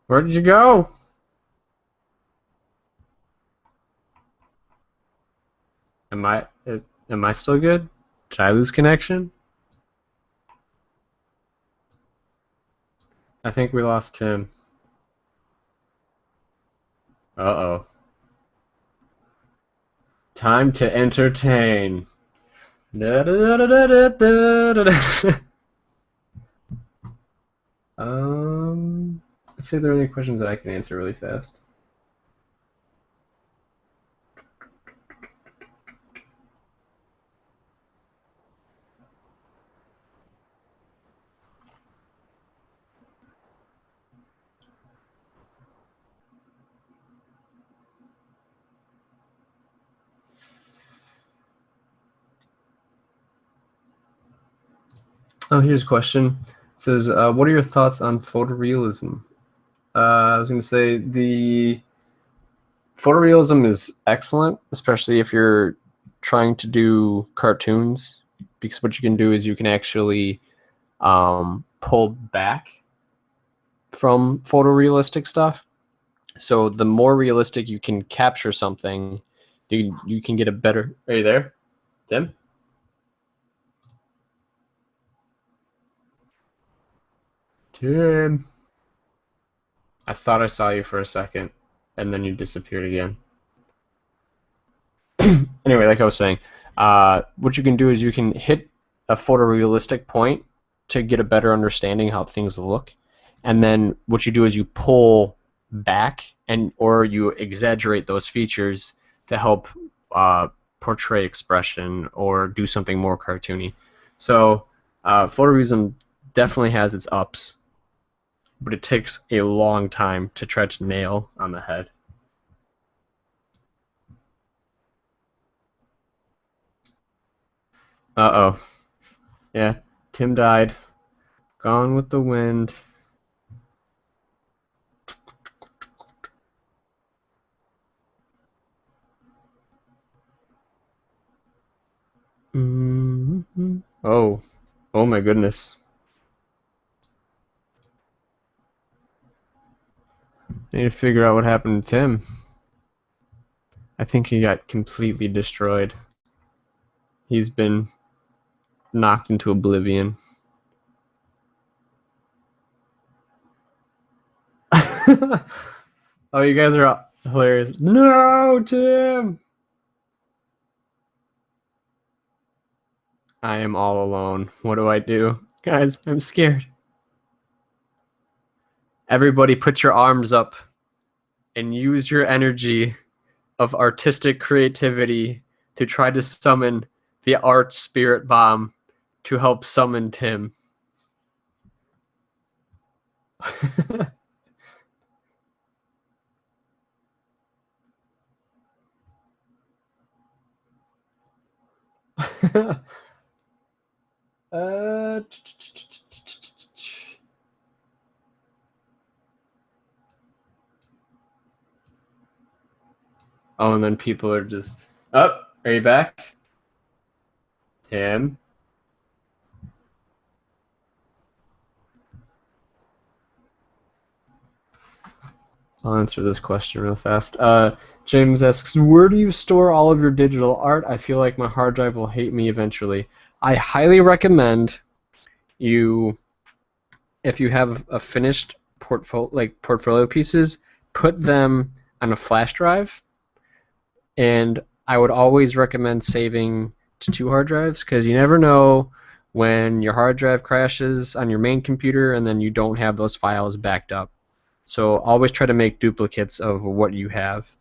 Where did you go? Am I still good? Did I lose connection? I think we lost Tim. Uh-oh. Time to entertain. Da-da-da-da-da-da-da-da. Let's see if there are any questions that I can answer really fast. Oh, here's a question. It says, what are your thoughts on photorealism? I was going to say the photorealism is excellent, especially if you're trying to do cartoons, because what you can do is you can actually pull back from photorealistic stuff. So the more realistic you can capture something, you can get a better... Are you there, Tim? Tim. I thought I saw you for a second, and then you disappeared again. Anyway, like I was saying, what you can do is you can hit a photorealistic point to get a better understanding how things look, and then what you do is you pull back or you exaggerate those features to help portray expression or do something more cartoony. So photorealism definitely has its ups, but it takes a long time to try to nail on the head. Uh-oh. Yeah, Tim died. Gone with the wind. Mm-hmm. Oh. Oh my goodness. I need to figure out what happened to Tim. I think he got completely destroyed. He's been knocked into oblivion. Oh, you guys are hilarious. No, Tim! I am all alone. What do I do? Guys, I'm scared. Everybody put your arms up and use your energy of artistic creativity to try to summon the art spirit bomb to help summon Tim. uh, oh, and then people are just, oh, are you back? Tim? I'll answer this question real fast. James asks, where do you store all of your digital art? I feel like my hard drive will hate me eventually. I highly recommend you, if you have a finished portfolio pieces, put them on a flash drive. And I would always recommend saving to 2 hard drives because you never know when your hard drive crashes on your main computer and then you don't have those files backed up. So always try to make duplicates of what you have.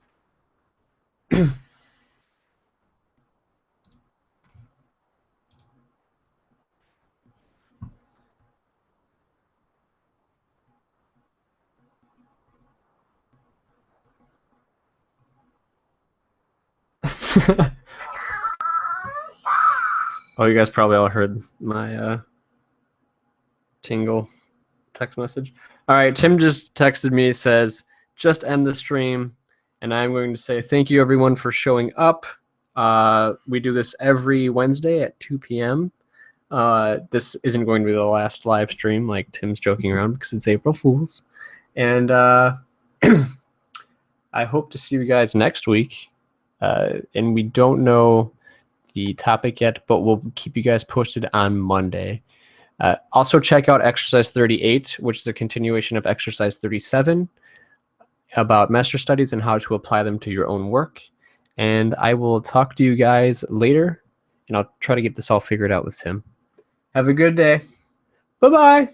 Oh, you guys probably all heard my tingle text message. All right, Tim just texted me, says, just end the stream. And I'm going to say thank you, everyone, for showing up. We do this every Wednesday at 2 p.m. This isn't going to be the last live stream, like Tim's joking around, because it's April Fool's. And I hope to see you guys next week. And we don't know the topic yet, but we'll keep you guys posted on Monday. Also check out exercise 38, which is a continuation of exercise 37 about master studies and how to apply them to your own work. And I will talk to you guys later, and I'll try to get this all figured out with Tim. Have a good day. Bye-bye.